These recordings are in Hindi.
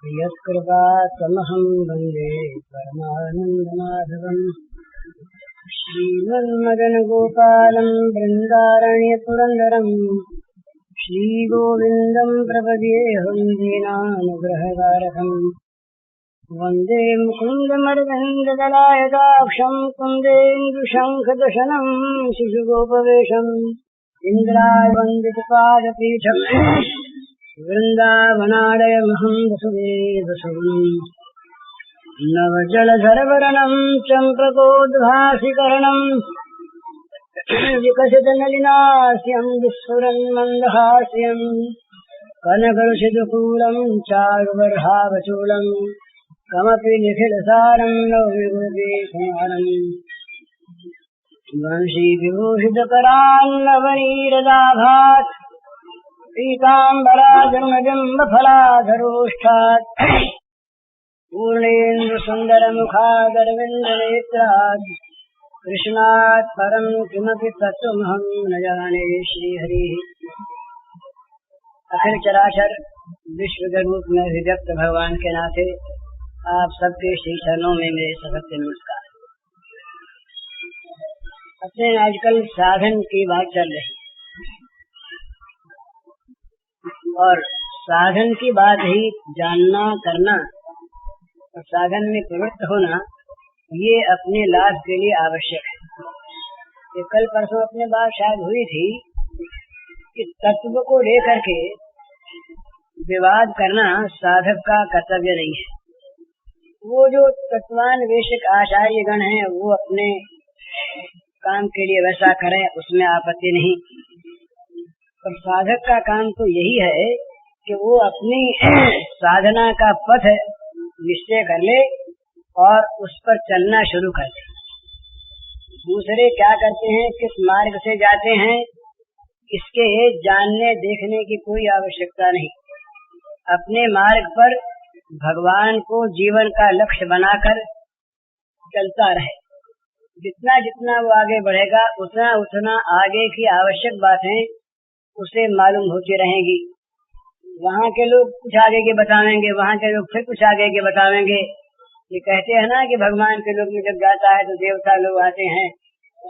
यत्कृपात्तमहं वन्दे परमानन्दमाधवम्। श्रीमन्मदनगोपालं बृन्दारण्यपुरन्दरम् श्रीगोविन्दं प्रपद्येऽहं दीनानुग्रहकारकम्। वन्दे मुकुन्दमरविन्ददलायताक्षं कुन्देन्दुशङ्खदशनं शिशुगोपवेशम्। इन्द्रावन्दितपादपीठम् वृन्दावनालयमहं वसुदेवसुतम्। नवजलधरवर्णं चम्पकोद्भासिकर्णं विकसितनलिनास्यं विस्फुरन् मन्दहास्यं। कनकरुचिदुकूलं चारुवर्हावचूलं कमपि निखिलसारं नवविभूतिकुमारम्। वंशीविभूषितकरान्नवनीरदाभात् पीताम्बराजन्मजम्बफलाधरोष्ठात् पूर्णेन्दुसुन्दरमुखादरविन्दनेत्रात् कृष्णात् परं किमपि तत्त्वमहं न जाने। श्रीहरिः अखिल चराचर विश्व के रूप में अभिव्यक्त भगवान के नाते आप सबके श्री चरणों में मेरे सबसे नमस्कार। अपने आजकल साधन की बात चल रही और साधन की बात ही जानना करना और साधन में प्रवृत्त होना ये अपने लाभ के लिए आवश्यक है। ये कल परसों अपने बात शायद हुई थी कि तत्व को लेकर के विवाद करना साधक का कर्तव्य नहीं है। वो जो तत्वान्वेषक आचार्य गण है वो अपने काम के लिए वैसा करे, उसमें आपत्ति नहीं। पर साधक का काम तो यही है कि वो अपनी साधना का पथ निश्चय कर ले और उस पर चलना शुरू कर दे। दूसरे क्या करते हैं, किस मार्ग से जाते हैं, इसके जानने देखने की कोई आवश्यकता नहीं। अपने मार्ग पर भगवान को जीवन का लक्ष्य बनाकर चलता रहे। जितना जितना वो आगे बढ़ेगा उतना उतना आगे की आवश्यक बातें उसे मालूम होती रहेंगी। वहाँ के लोग कुछ आगे के बतावेंगे, वहाँ के लोग फिर कुछ आगे के बतावेंगे। ये कहते हैं ना कि भगवान के लोग में जब जाता है तो देवता लोग आते हैं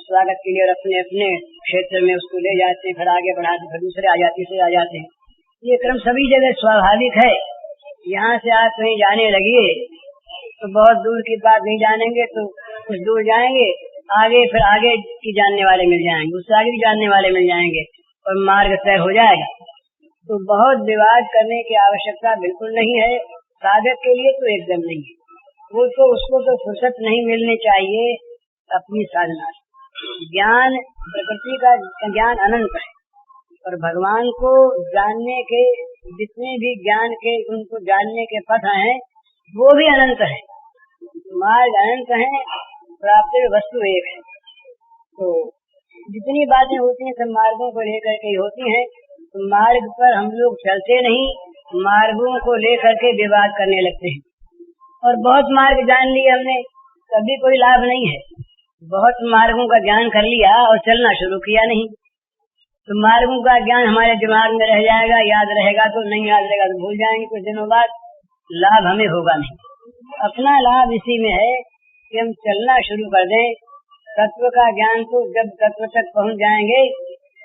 स्वागत के लिए और अपने अपने क्षेत्र में उसको ले जाते हैं, फिर आगे बढ़ाते, फिर दूसरे आ जाते हैं। ये क्रम सभी जगह स्वाभाविक है। यहाँ से आप कहीं जाने लगिए तो बहुत दूर की बात नहीं जानेंगे तो कुछ दूर जाएंगे, आगे फिर आगे की जानने वाले मिल जाएंगे, उससे आगे भी जानने वाले मिल जाएंगे और मार्ग तय हो जाएगा। तो बहुत विवाद करने की आवश्यकता बिल्कुल नहीं है। साधक के लिए तो एकदम नहीं है। उसको तो फुर्सत नहीं मिलनी चाहिए अपनी साधना से। ज्ञान प्रकृति का ज्ञान अनंत है और भगवान को जानने के जितने भी ज्ञान के उनको जानने के पथ हैं वो भी अनंत है। मार्ग अनंत है, प्राप्त वस्तु एक है। तो जितनी बातें होती हैं सब मार्गों को लेकर के होती हैं। तो मार्ग पर हम लोग चलते नहीं, मार्गों को लेकर के विवाद करने लगते हैं। और बहुत मार्ग जान लिए हमने, कभी कोई लाभ नहीं है। बहुत मार्गों का ज्ञान कर लिया और चलना शुरू किया नहीं, तो मार्गों का ज्ञान हमारे दिमाग में रह जाएगा, याद रहेगा तो नहीं, याद रहेगा तो भूल जाएंगे। कुछ दिनों बाद लाभ हमें होगा नहीं। अपना लाभ इसी में है कि हम चलना शुरू कर दें। तत्व का ज्ञान तो जब तत्व तक पहुंच जाएंगे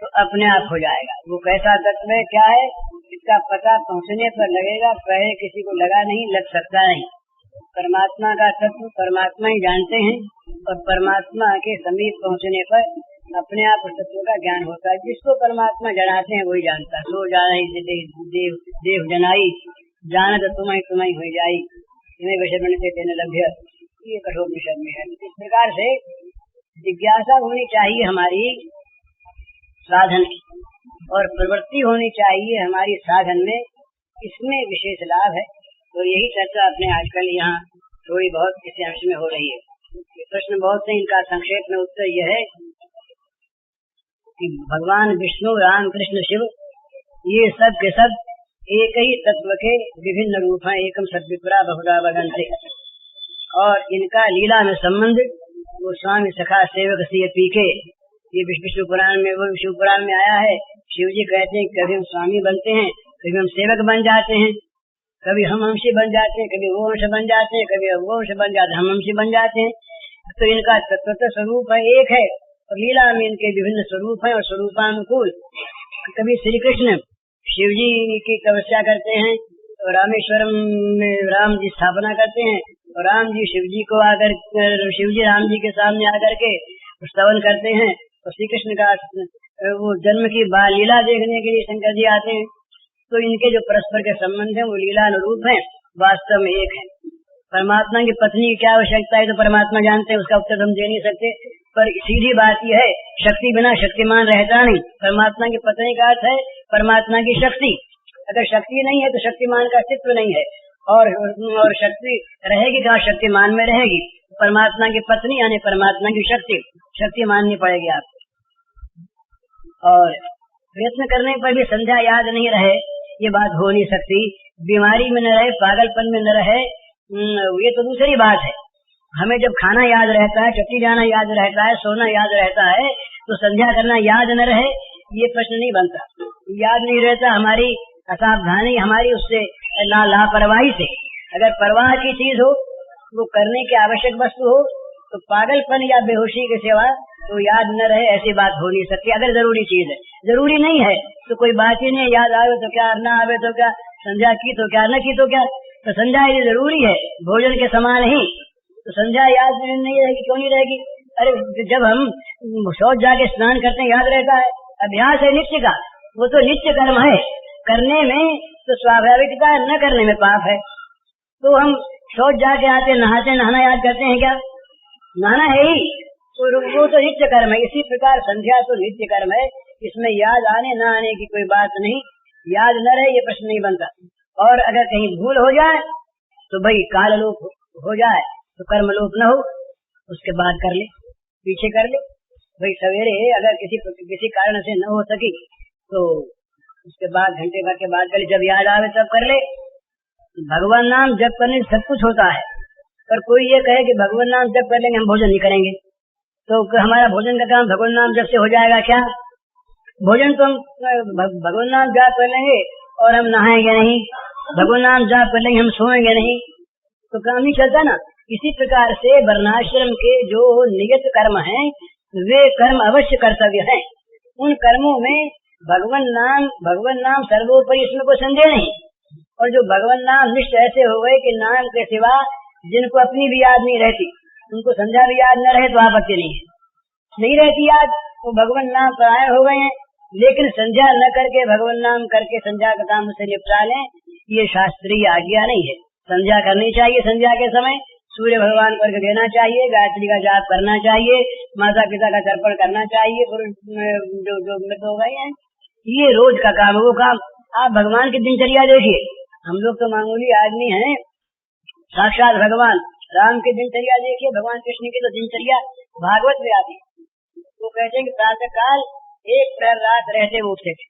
तो अपने आप हो जाएगा। वो कैसा तत्व है, क्या है, इसका पता पहुंचने पर लगेगा। पहले किसी को लगा नहीं, लग सकता नहीं। परमात्मा का तत्व परमात्मा ही जानते हैं और परमात्मा के समीप पहुंचने पर अपने आप तत्व का ज्ञान होता है। जिसको परमात्मा जनाते हैं वही जानता है। सो जाना देव जनाई जानत तुम्हें हो जाई विषय बनते तेने लभ्य, ये कठोर विषय में है। इस प्रकार से जिज्ञासा होनी चाहिए हमारी साधन की और प्रवृत्ति होनी चाहिए हमारी साधन में। इसमें विशेष लाभ है। तो यही चर्चा अपने आजकल यहाँ थोड़ी बहुत इस अंश में हो रही है। प्रश्न बहुत से, इनका संक्षेप में उत्तर यह है कि भगवान विष्णु, राम, कृष्ण, शिव ये सब के सब एक ही तत्व के विभिन्न रूप हैं। एकम सद्विप्रा बहुधा वदन्ति। और इनका लीला में संबंध वो स्वामी सखा सेवक सिय पीके, ये विष्णु पुराण में, वो विष्णु पुराण में आया है। शिव जी कहते हैं कभी हम स्वामी बनते हैं, कभी हम सेवक बन जाते हैं। कभी हम अंशी बन जाते हैं, कभी वो अंश बन जाते हैं, कभी वो अंश बन जाते हैं, हम अंशी बन जाते हैं। तो इनका तत्वतः स्वरूप है एक है, और लीला में इनके विभिन्न स्वरूप हैं और स्वरूपानुकूल। कभी श्री कृष्ण शिव जी की तपस्या करते हैं और रामेश्वरम में राम जी स्थापना करते हैं, और राम जी शिव जी को आकर शिव जी राम जी के सामने आकर के स्तवन करते हैं, और श्री कृष्ण का वो जन्म की बाल लीला देखने के लिए शंकर जी आते हैं। तो इनके जो परस्पर के संबंध हैं वो लीला अनुरूप हैं, वास्तव में एक है। परमात्मा की पत्नी की क्या आवश्यकता है तो परमात्मा जानते हैं, उसका उत्तर हम दे नहीं सकते। पर सीधी बात यह है, शक्ति बिना शक्तिमान रहता नहीं। परमात्मा की पत्नी का अर्थ है परमात्मा की शक्ति। अगर शक्ति नहीं है तो शक्तिमान का अस्तित्व नहीं है, और शक्ति रहेगी कहाँ, शक्तिमान में रहेगी। परमात्मा की पत्नी यानी परमात्मा की शक्ति माननी पड़ेगी आपको। और प्रयत्न करने पर भी संध्या याद नहीं रहे, ये बात हो नहीं सकती। बीमारी में न रहे, पागलपन में न रहे, ये तो दूसरी बात है। हमें जब खाना याद रहता है, चट्टी जाना याद रहता है, सोना याद रहता है, तो संध्या करना याद न रहे, ये प्रश्न नहीं बनता। याद नहीं रहता हमारी असावधानी, हमारी उससे लापरवाही से। अगर परवाह की चीज हो, वो करने की आवश्यक वस्तु हो, तो पागलपन या बेहोशी के सिवा तो याद न रहे, ऐसी बात हो नहीं सकती। अगर जरूरी चीज है, जरूरी नहीं है तो कोई बात ही नहीं। याद आवे तो क्या, न आवे तो क्या, संध्या की तो क्या, न की तो क्या। तो संध्या ये जरूरी है, भोजन के समान ही। तो संध्या याद नहीं रहेगी, क्यों नहीं रहेगी? अरे जब हम शौच जाके स्नान करते हैं याद रहता है, अभ्यास है नित्य का, वो तो नित्य कर्म है। करने में तो स्वाभाविकता है, न करने में पाप है। तो हम शौच जाके आते नहाते, नहाना याद करते हैं क्या? नहाना है ही, तो वो तो नित्य कर्म है। इसी प्रकार संध्या तो नित्य कर्म है, इसमें याद आने न आने की कोई बात नहीं। याद न रहे ये प्रश्न नहीं बनता। और अगर कहीं भूल हो जाए तो भाई काललोप हो जाए तो कर्मलोप न हो, उसके बाद कर ले, पीछे कर ले। भाई सवेरे अगर किसी कारण से न हो सकी तो उसके बाद घंटे भर के बाद कर ले, जब याद आवे तब कर ले। भगवान नाम जप करने से सब कुछ होता है। पर कोई ये कहे कि भगवान नाम जप कर लेंगे हम भोजन नहीं करेंगे, तो हमारा भोजन का काम भगवान नाम जप से हो जाएगा क्या? भोजन तो हम भगवान नाम जाप कर लेंगे और हम नहाएंगे नहीं, भगवान नाम जाप कर लेंगे हम सोएंगे नहीं, तो काम नहीं चलता ना। इसी प्रकार से वर्णाश्रम के जो नियत कर्म हैं वे कर्म अवश्य कर्तव्य हैं। उन कर्मों में भगवान नाम सर्वोपरि, इसमें कोई संदेह नहीं। और जो भगवान नाम निष्ठ ऐसे हो गए कि नाम के सिवा जिनको अपनी भी याद नहीं रहती, उनको संध्या भी याद न रहे तो आपत्ति नहीं रहती याद, तो भगवान नाम परायण हो गए हैं। लेकिन संध्या न करके भगवान नाम करके संध्या का काम उसे निपटा लें, ये शास्त्रीय आज्ञा नहीं है। संध्या करनी चाहिए, संध्या के समय सूर्य भगवान को अर्घ्य देना चाहिए, गायत्री का जाप करना चाहिए, माता पिता का तर्पण करना चाहिए, जो मृत हो गए हैं, ये रोज का काम है। वो काम आप भगवान की दिनचर्या देखिए, हम लोग तो मामूली आदमी हैं, साक्षात भगवान राम की दिनचर्या देखिए, भगवान कृष्ण की तो दिनचर्या भागवत में आती। वो कहते हैं कि प्रातः काल एक प्रहर रात रहते उठते थे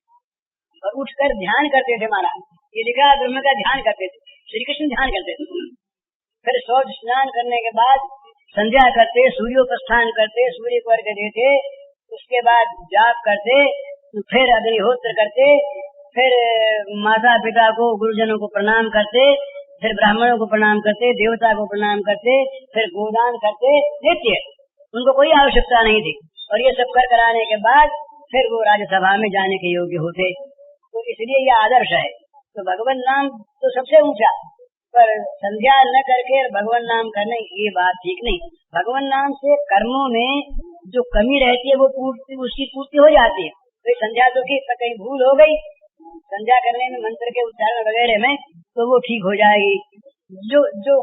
और उठकर ध्यान करते थे। महाराज ये लिखा ब्रह्म का ध्यान करते थे, श्री कृष्ण ध्यान करते थे। फिर शौच स्नान करने के बाद संध्या करते, सूर्योपस्थान करते, सूर्य को अर्घ्य देते, उसके बाद जाप करते, फिर अग्निहोत्र करते, फिर माता पिता को गुरुजनों को प्रणाम करते, फिर ब्राह्मणों को प्रणाम करते, देवता को प्रणाम करते, फिर गोदान करते। नित्य उनको कोई आवश्यकता नहीं थी। और ये सब कर कराने के बाद फिर वो राज्यसभा में जाने के योग्य होते। तो इसलिए ये आदर्श है। तो भगवान नाम तो सबसे ऊंचा, पर संध्या न करके भगवान नाम करने ये बात ठीक नहीं। भगवान नाम से कर्मों में जो कमी रहती है वो उसकी पूर्ति हो जाती है। तो संध्या तो ठीक, कहीं भूल हो गई संध्या करने में, मंत्र के उच्चारण वगैरह में, तो वो ठीक हो जाएगी। जो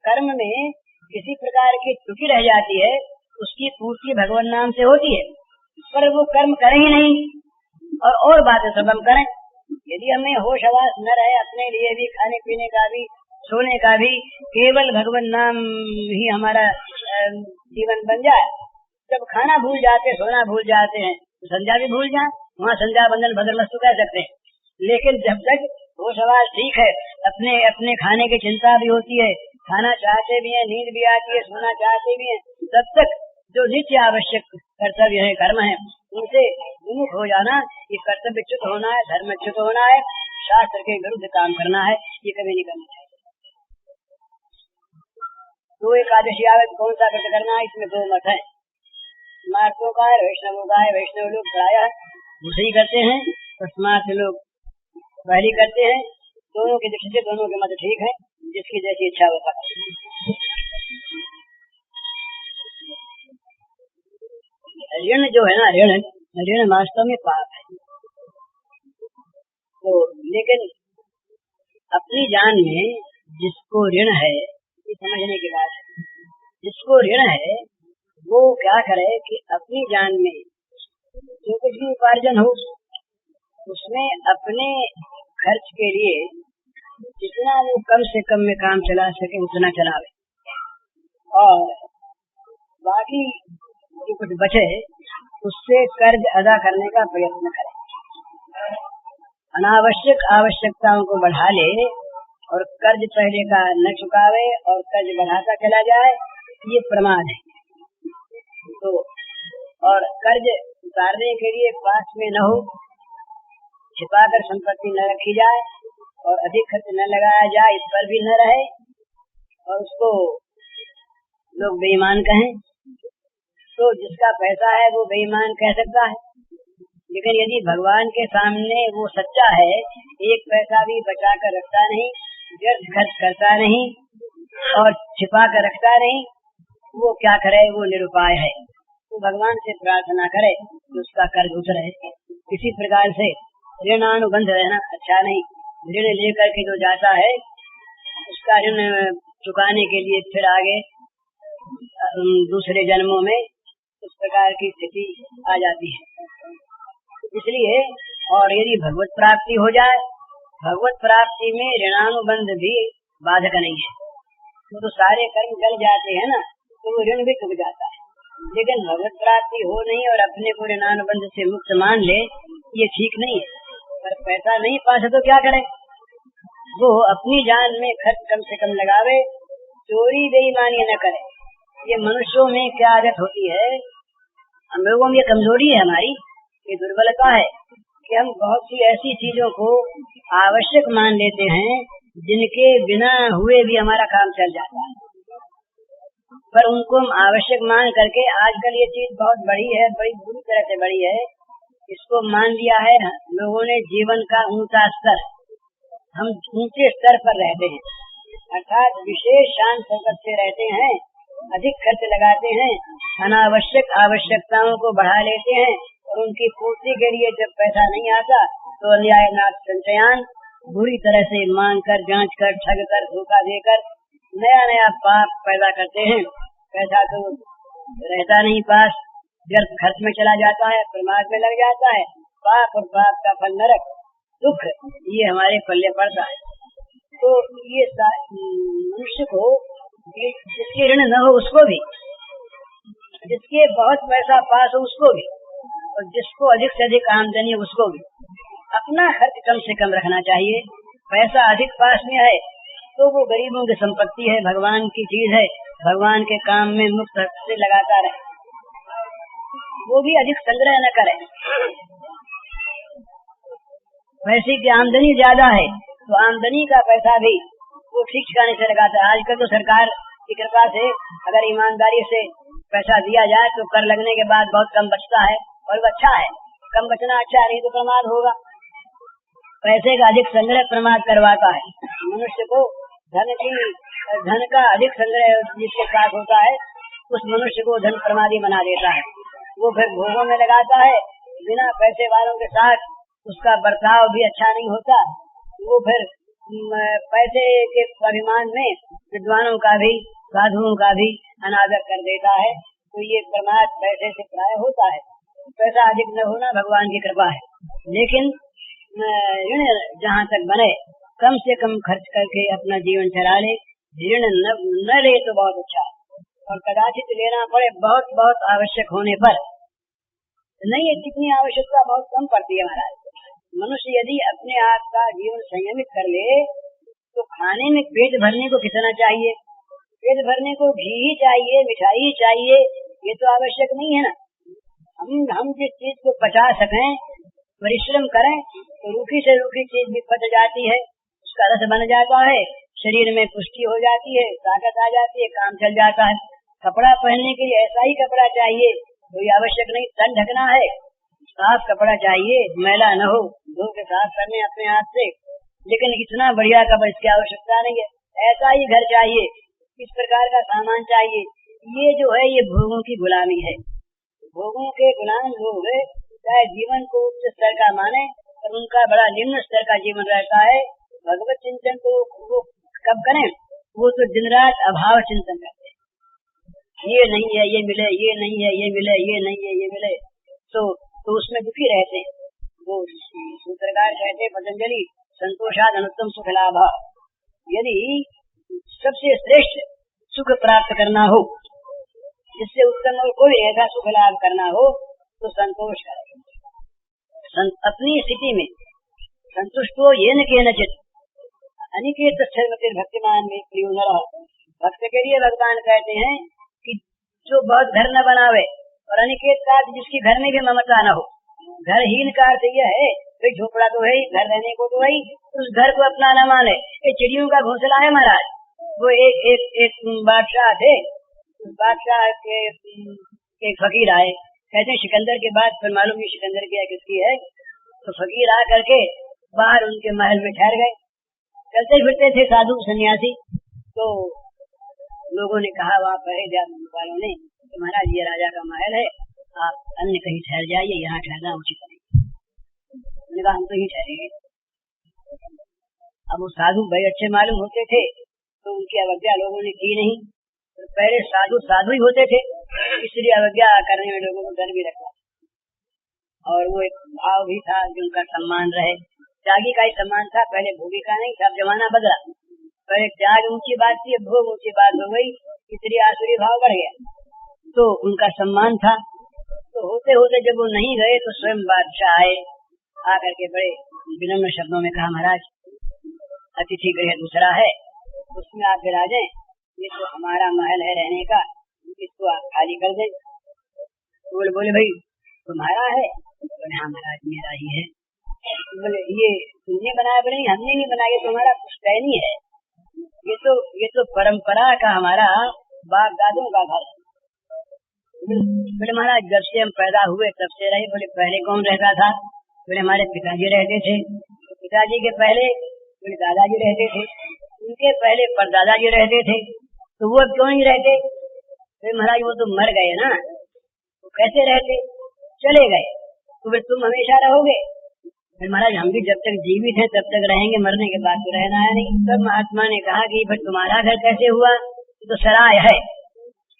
कर्म में किसी प्रकार की त्रुटि रह जाती है उसकी पूर्ति भगवान नाम से होती है। पर वो कर्म करें ही नहीं और बातें सब हम करें। यदि हमें होश आवास न रहे, अपने लिए भी, खाने पीने का भी, सोने का भी, केवल भगवान नाम ही हमारा जीवन बन जाए, जब खाना भूल जाते, सोना भूल जाते हैं तो संध्या भी भूल जाए, वहाँ संध्या बंधन भद्रमस्तु कह सकते हैं। लेकिन जब तक होश आवास ठीक है, अपने खाने की चिंता भी होती है, खाना चाहते भी है, नींद भी आती है, सोना चाहते भी है, तब तक जो नित्य आवश्यक कर्तव्य है, कर्म है, उनसे विमुख हो जाना, ये कर्तव्यच्युत होना है, धर्मच्युत होना है, शास्त्र के विरुद्ध काम करना है, ये कभी नहीं करना चाहिए। तो एकादशी आवे कौन सा व्रत करना है, इसमें दो मत है, स्मार्तों का है, वैष्णवों का है। वैष्णव लोग प्रायः दूसरी करते हैं और स्मार्त लोग पहली करते हैं। दोनों की दृष्टि से दोनों के मत ठीक है, जिसकी जैसी इच्छा होता है। ऋण जो है ना, ऋण वास्तव में पाप है। तो लेकिन अपनी जान में जिसको ऋण है, ये समझने की बात है, जिसको ऋण है वो क्या करे कि अपनी जान में जो कुछ भी उपार्जन हो उसमें अपने खर्च के लिए जितना वो कम से कम में काम चला सके उतना चलावे, और बाकी जो कुछ बचे उससे कर्ज अदा करने का प्रयत्न करे। अनावश्यक आवश्यकताओं को बढ़ा ले और कर्ज पहले का न चुकावे और कर्ज बढ़ाता चला जाए, ये प्रमाद है। तो और कर्ज उतारने के लिए पास में न हो, छिपाकर संपत्ति न रखी जाए और अधिक खर्च न लगाया जाए, इस पर भी न रहे और उसको लोग बेईमान कहें, तो जिसका पैसा है वो बेईमान कह सकता है। लेकिन यदि भगवान के सामने वो सच्चा है, एक पैसा भी बचा कर रखता नहीं, व्यर्थ खर्च करता नहीं और छिपा कर रखता नहीं, वो क्या करे, वो निरुपाय है। तो भगवान से प्रार्थना करे कि उसका कर्ज उतरे। किसी प्रकार से ऋणानुबंध रहना अच्छा नहीं। ऋण लेकर के जो जाता है उसका ऋण चुकाने के लिए फिर आगे दूसरे जन्मों में उस प्रकार की स्थिति आ जाती है। इसलिए और यदि भगवत प्राप्ति हो जाए, भगवत प्राप्ति में ऋणानुबंध भी बाधक नहीं है। तो सारे कर्म जल जाते हैं ना, तो वो ऋण भी चुक जाता है। लेकिन भगवत प्राप्ति हो नहीं और अपने को ऋणानुबंध से मुक्त मान ले, ये ठीक नहीं है। पर पैसा नहीं पास तो क्या करे, वो अपनी जान में खर्च कम से कम लगावे, चोरी बेईमानी न करे। ये मनुष्यों में क्या आदत होती है, हम लोगों में ये कमजोरी है हमारी, ये दुर्बलता है कि हम बहुत सी ऐसी चीजों को आवश्यक मान लेते हैं जिनके बिना हुए भी हमारा काम चल जाता है, पर उनको हम आवश्यक मान करके आजकल ये चीज बहुत बड़ी है, बड़ी बुरी तरह से बड़ी है, इसको मान लिया है लोगों ने जीवन का ऊंचा स्तर। हम ऊंचे स्तर पर रहते हैं, अर्थात विशेष शान शौकत से रहते हैं, अधिक खर्च लगाते हैं, अनावश्यक आवश्यकताओं को बढ़ा लेते हैं और उनकी पूर्ति के लिए जब पैसा नहीं आता तो अन्यायनाथ संचयान बुरी तरह से मांग कर, जांच कर, ठग कर, धोखा देकर नया नया पाप पैदा करते हैं। पैसा तो रहता नहीं पास, व्यर्थ खर्च में चला जाता है, प्रमाद में लग जाता है, पाप और पाप का फल नरक दुख, ये हमारे पल्ले पड़ता है। तो ये मनुष्य को जिसके ऋण न हो उसको भी, जिसके बहुत पैसा पास हो उसको भी, और जिसको अधिक से अधिक आमदनी है उसको भी अपना खर्च कम से कम रखना चाहिए। पैसा अधिक पास में है तो वो गरीबों की संपत्ति है, भगवान की चीज है, भगवान के काम में मुफ्त से लगाता रहे, वो भी अधिक संग्रह न करे। पैसे की आमदनी ज्यादा है तो आमदनी का पैसा भी वो ठीक ठिकाने से लगाता है। आजकल तो सरकार की कृपा से अगर ईमानदारी से पैसा दिया जाए तो कर लगने के बाद बहुत कम बचता है, और वो अच्छा है, कम बचना अच्छा है, नहीं तो प्रमाद होगा। पैसे का अधिक संग्रह प्रमाद करवाता है मनुष्य को। धन का अधिक संग्रह जिसके पास होता है उस मनुष्य को धन प्रमादी बना देता है। वो फिर भोगों में लगाता है, बिना पैसे वालों के साथ उसका बर्ताव भी अच्छा नहीं होता। वो फिर पैसे के अभिमान में विद्वानों का भी, साधुओं का भी अनादर कर देता है। तो ये प्रमाद पैसे से प्राय होता है। पैसा अधिक न होना भगवान की कृपा है, लेकिन ऋण जहाँ तक बने कम से कम खर्च करके अपना जीवन चला ले। ऋण न ले तो बहुत अच्छा है, और कदाचित लेना पड़े बहुत बहुत आवश्यक होने पर। नहीं, जितनी आवश्यकता बहुत कम पड़ती है महाराज। मनुष्य यदि अपने आप का जीवन संयमित कर ले तो खाने में पेट भरने को कितना चाहिए? पेट भरने को घी ही चाहिए, मिठाई ही चाहिए, ये तो आवश्यक नहीं है ना। हम जिस चीज को पचा सकें, परिश्रम करें तो रूखी से रूखी चीज भी पच जाती है, उसका रस बन जाता है, शरीर में पुष्टि हो जाती है, ताकत आ जाती है, काम चल जाता है। कपड़ा पहनने के लिए ऐसा ही कपड़ा चाहिए, कोई आवश्यक नहीं तन ढकना है, साफ कपड़ा चाहिए, मैला न हो, धो के साफ करने अपने हाथ से, लेकिन इतना बढ़िया कपड़ा इसकी आवश्यकता नहीं है। ऐसा ही घर चाहिए, इस प्रकार का सामान चाहिए। ये जो है ये भोगों की गुलामी है। भोगों के गुलाम लोग चाहे जीवन को उच्च स्तर का माने और उनका बड़ा निम्न स्तर का जीवन रहता है। भगवत चिंतन को वो कब करें, वो तो दिन रात अभाव चिंतन करते हैं। ये नहीं है ये मिले, ये नहीं है ये मिले, ये नहीं है ये मिले, तो उसमें दुखी रहते हैं। वो सूत्रकार कहते पतंजलि संतोषाद अनुत्तम सुख लाभ। यदि सबसे श्रेष्ठ सुख प्राप्त करना हो, जिससे उत्तम और कोई ऐसा सुख लाभ करना हो, तो संतोष करें। अपनी स्थिति में संतुष्ट हो, ये न केनचित अनिकेत भक्तिमान में प्रियो न रह। भक्त के लिए भगवान कहते हैं कि जो बहुत घर न बनावे, और अनिकेत का जिसकी घर में भी ममता न हो। घरहीन का अर्थ यह है कि झोपड़ा तो है ही, घर रहने को तो है, उस घर को अपना न माने। ये चिड़ियों का घोंसला है महाराज। वो एक बादशाह थे, उस बादशाह के एक फकीर आए, कहते हैं सिकंदर के बाद फिर मालूम नहीं सिकंदर की किसकी है। तो फकीर आ करके बाहर उनके महल में ठहर गए। चलते फिरते थे साधु सन्यासी, तो लोगों ने कहा वहाँ पहले वालों ने, महाराज ये राजा का महल है, आप अन्य कहीं ठहर जाइए, यहाँ ठहरना उचित नहीं। उन्होंने कहा हम तो ही ठहरेंगे। अब वो साधु भाई अच्छे मालूम होते थे, तो उनकी अवज्ञा लोगों ने की नहीं। तो पहले साधु ही होते थे, इसलिए अवज्ञा करने में लोगों को डर भी लगता, और वो एक भाव भी था कि उनका सम्मान रहे। त्यागी का ही सम्मान था, पहले भोगी का नहीं था। अब जमाना बदला, पहले त्याग ऊंची बात थी, भोग ऊंची बात हो गई, इसलिए आसुरी भाव बढ़ गया। तो उनका सम्मान था। तो होते होते जब वो नहीं गए तो स्वयं बादशाह आए, आकर के बड़े विनम्र शब्दों में कहा महाराज अतिथि गृह दूसरा है, उसमें आप विरा जाएं, ये तो हमारा महल है रहने का, इसको आप खाली कर दें। बोले भाई तुम्हारा है? बोले हाँ महाराज मेरा ही है। बोले ये तुमने बनाया? बोले नहीं हमने नहीं बनाया, तुम्हारा पुश्तैनी है, ये तो परंपरा का हमारा बाप दादों का घर है। बोले महाराज जब से हम पैदा हुए तब से रहे। बोले पहले कौन रहता था? बोले हमारे पिताजी रहते थे, पिताजी के पहले बोले दादाजी रहते थे, उनके पहले परदादाजी रहते थे, तो वो क्यों नहीं रहते? बोले महाराज वो तो मर गए ना, वो कैसे रहते? चले गए। तो फिर तुम हमेशा रहोगे? फिर महाराज हम भी जब तक जीवित हैं तब तक रहेंगे, मरने के बाद तो रहना है नहीं। तब महात्मा ने कहा कि फिर तुम्हारा घर कैसे हुआ? तो सराय है,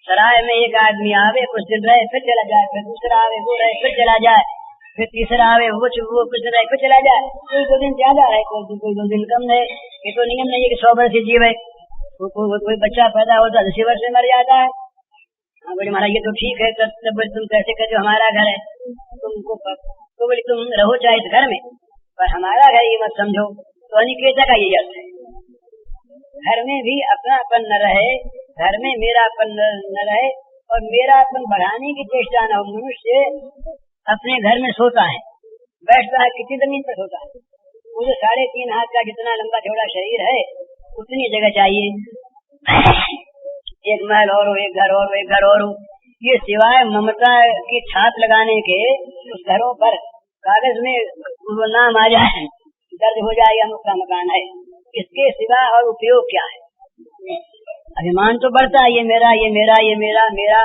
सराय में एक आदमी आवे कुछ दिन रहे फिर चला जाए, फिर दूसरा आवे वो रहे फिर चला जाए, फिर तीसरा आवे वो कुछ दिन रहे फिर चला जाए, कोई 2 दिन ज्यादा रहे, कोई 2 दिन कम रहे। ये तो नियम नहीं है कि 100 वर्ष जीव है। कोई बच्चा पैदा होता 10 वर्ष में मर जाता है। हाँ बोले महाराज ये तो ठीक है, तब तुम कैसे कहते हो हमारा घर है? तुमको तो बोले तुम रहो चाहे इस घर में, पर हमारा घर ये मत समझो। तो अनिकेता का ये अर्थ है, घर में भी अपनापन न रहे, घर में मेरापन न रहे, और मेरापन बढ़ाने की चेष्टा न हो। मनुष्य अपने घर में सोता है, बैठता है, कितनी जमीन पर सोता है, मुझे 3.5 हाथ का जितना लंबा चौड़ा शरीर है उतनी जगह चाहिए। एक महल और हो, एक घर और हो, एक घर और हो। ये सिवाय ममता की छाप लगाने के उस घरों पर कागज में वो नाम आ जाए, दर्ज हो जाए अमुक का मकान है, इसके सिवा और उपयोग क्या है? अभिमान तो बढ़ता है, ये मेरा ये मेरा ये मेरा मेरा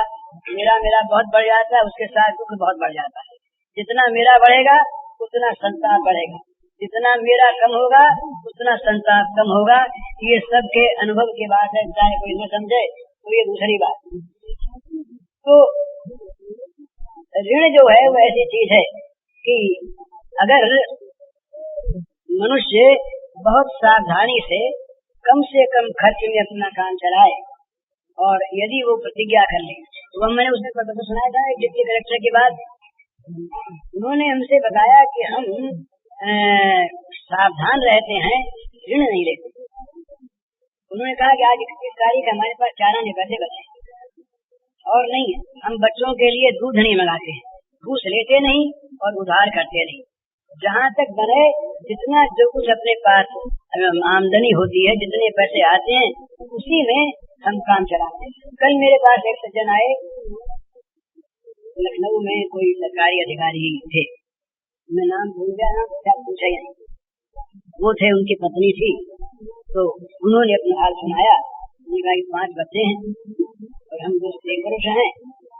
मेरा मेरा बहुत बढ़ जाता है, उसके साथ दुख बहुत बढ़ जाता है। जितना मेरा बढ़ेगा उतना संताप बढ़ेगा, जितना मेरा कम होगा उतना संताप कम होगा। ये सब के अनुभव की बात है, चाहे कोई न समझे तो ये दूसरी बात। तो ऋण जो है वो ऐसी चीज है कि अगर मनुष्य बहुत सावधानी से कम खर्च में अपना काम चलाए, और यदि वो प्रतिज्ञा कर ले, तो मैंने उसने पता सुनाया था डिप्टी कलेक्टर की बात, उन्होंने हमसे बताया कि हम सावधान रहते हैं, ऋण नहीं लेते। उन्होंने कहा कि आज 31 तारीख हमारे पास 4 आने पैसे बचे और नहीं, हम बच्चों के लिए दूध नहीं मंगाते, घूस लेते नहीं और उधार करते नहीं। जहाँ तक बने, जितना जो कुछ अपने पास आमदनी होती है, जितने पैसे आते हैं, उसी में हम काम चलाते हैं। कल मेरे पास एक सज्जन आए, लखनऊ में कोई सरकारी अधिकारी थे, मैं नाम भूल गया, नाम क्या पूछा ही नहीं, वो थे, उनकी पत्नी थी, तो उन्होंने अपना हाल सुनाया। उन्होंने कहा कि 5 बच्चे हैं और हम 2 स्त्री पुरुष हैं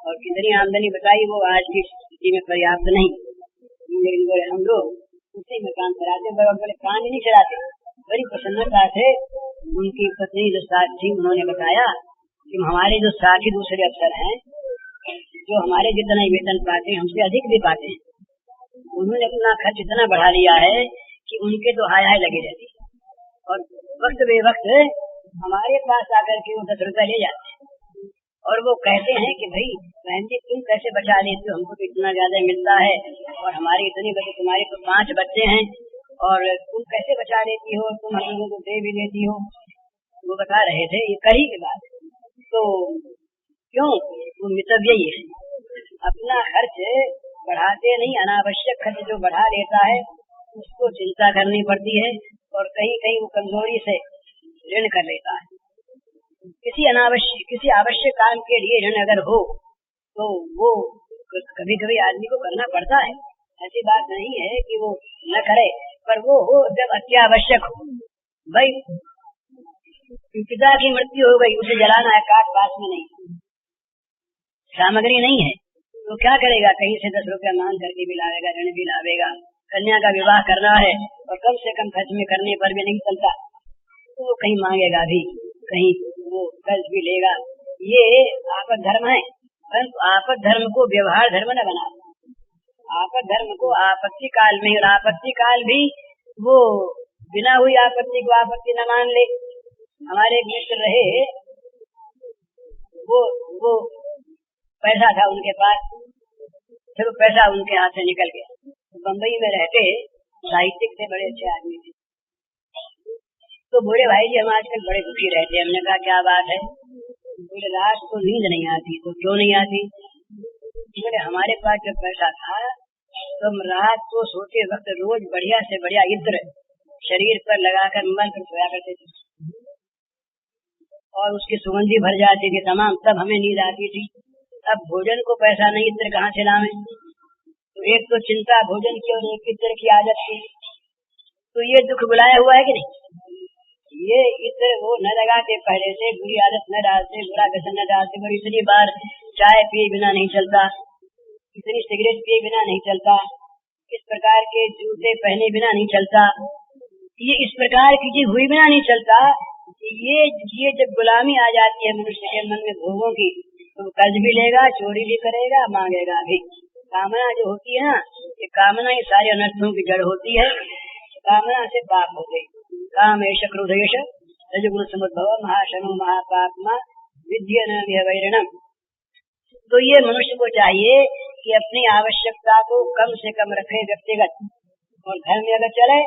और कितनी आमदनी बताई, वो आज की स्थिति में पर्याप्त नहीं, लेकिन बोले हम लोग उसी में काम चलाते, बड़े काम ही नहीं चलाते। बड़ी प्रसन्नता से उनकी पत्नी जो साथ थी, उन्होंने बताया कि हमारे जो साथी दूसरे अफसर हैं, जो हमारे जितना वेतन पाते हैं, हमसे अधिक भी पाते हैं, उन्होंने अपना खर्च इतना बढ़ा लिया है कि उनके तो हाय हाय लगे रहती है, और वक्त बे वक्त हमारे पास आकर के वो 10 रुपए ले जाते हैं और वो कहते हैं कि भाई बहन जी तुम कैसे बचा लेते हो, हमको तो इतना ज्यादा मिलता है और हमारे इतने बच्चे, तुम्हारे तो 5 बच्चे हैं और तुम कैसे बचा लेती हो, तुम हम लोगों को दे भी देती हो। वो बता रहे थे, ये करी की बात। तो क्यों, वो मितव्य यही है, अपना खर्च बढ़ाते नहीं, अनावश्यक खर्च जो बढ़ा लेता है उसको चिंता करनी पड़ती है और कहीं कहीं वो कमजोरी से ऋण कर लेता है। किसी आवश्यक काम के लिए ऋण अगर हो तो वो कभी कभी आदमी को करना पड़ता है, ऐसी बात नहीं है कि वो न करे, पर वो हो जब अत्यावश्यक हो। भाई पिता की मृत्यु हो गई, उसे जलाना है, काट पास में नहीं, सामग्री नहीं है, तो क्या करेगा, कहीं से 10 रुपया मांग करके भी लावेगा, ऋण भी लावेगा। कन्या का विवाह करना है और कम से कम खर्च में करने पर भी नहीं चलता, तो वो कहीं मांगेगा भी, कहीं वो कर्ज भी लेगा। ये आपद धर्म है, परंतु आपद धर्म को व्यवहार धर्म न बना। आपद धर्म को आपत्ति काल में, और आपत्ति काल भी वो बिना हुई आपत्ति को आपत्ति न मान ले। हमारे एक मित्र रहे, वो पैसा था उनके पास, फिर पैसा उनके हाथ से निकल गया। तो बम्बई में रहते, साहित्यिक थे, बड़े अच्छे आदमी थे। तो बोले भाई जी हम आजकल बड़े दुखी रहते हैं। हमने कहा क्या बात है? बोले रात को नींद नहीं आती। तो क्यों नहीं आती? बोले हमारे पास जब पैसा था तो हम रात को सोते वक्त रोज बढ़िया से बढ़िया इत्र शरीर पर लगाकर मंत्र सोया करते थे और उसकी सुगंधी भर जाती थी तमाम, तब हमें नींद आती थी। अब भोजन को पैसा नहीं, इत्र कहाँ से लावे? तो एक तो चिंता भोजन की और एक इत्र की आदत थी। तो ये दुख बुलाया हुआ है कि नहीं? ये इत्र वो न लगाते, पहले से बुरी आदत न डालते, बुरा व्यसन न डालते, और इतनी बार चाय पिए बिना नहीं चलता, इतनी सिगरेट पिए बिना नहीं चलता, इस प्रकार के जूते पहने बिना नहीं चलता, ये इस प्रकार की चीज हुई बिना नहीं चलता। ये जब गुलामी आ जाती है मनुष्य के मन में भोगों की, तो कर्ज भी लेगा, चोरी भी करेगा, मांगेगा भी। कामना जो होती है ना, ये कामना ही सारे अनर्थों की जड़ होती है। कामना से पाप हो गई। कामेश क्रोधेश रजगुण समुद्भव महाशनो महापापमा विद्यन वैरणम। तो ये मनुष्य को चाहिए कि अपनी आवश्यकता को कम से कम रखे व्यक्तिगत, और घर में अगर चले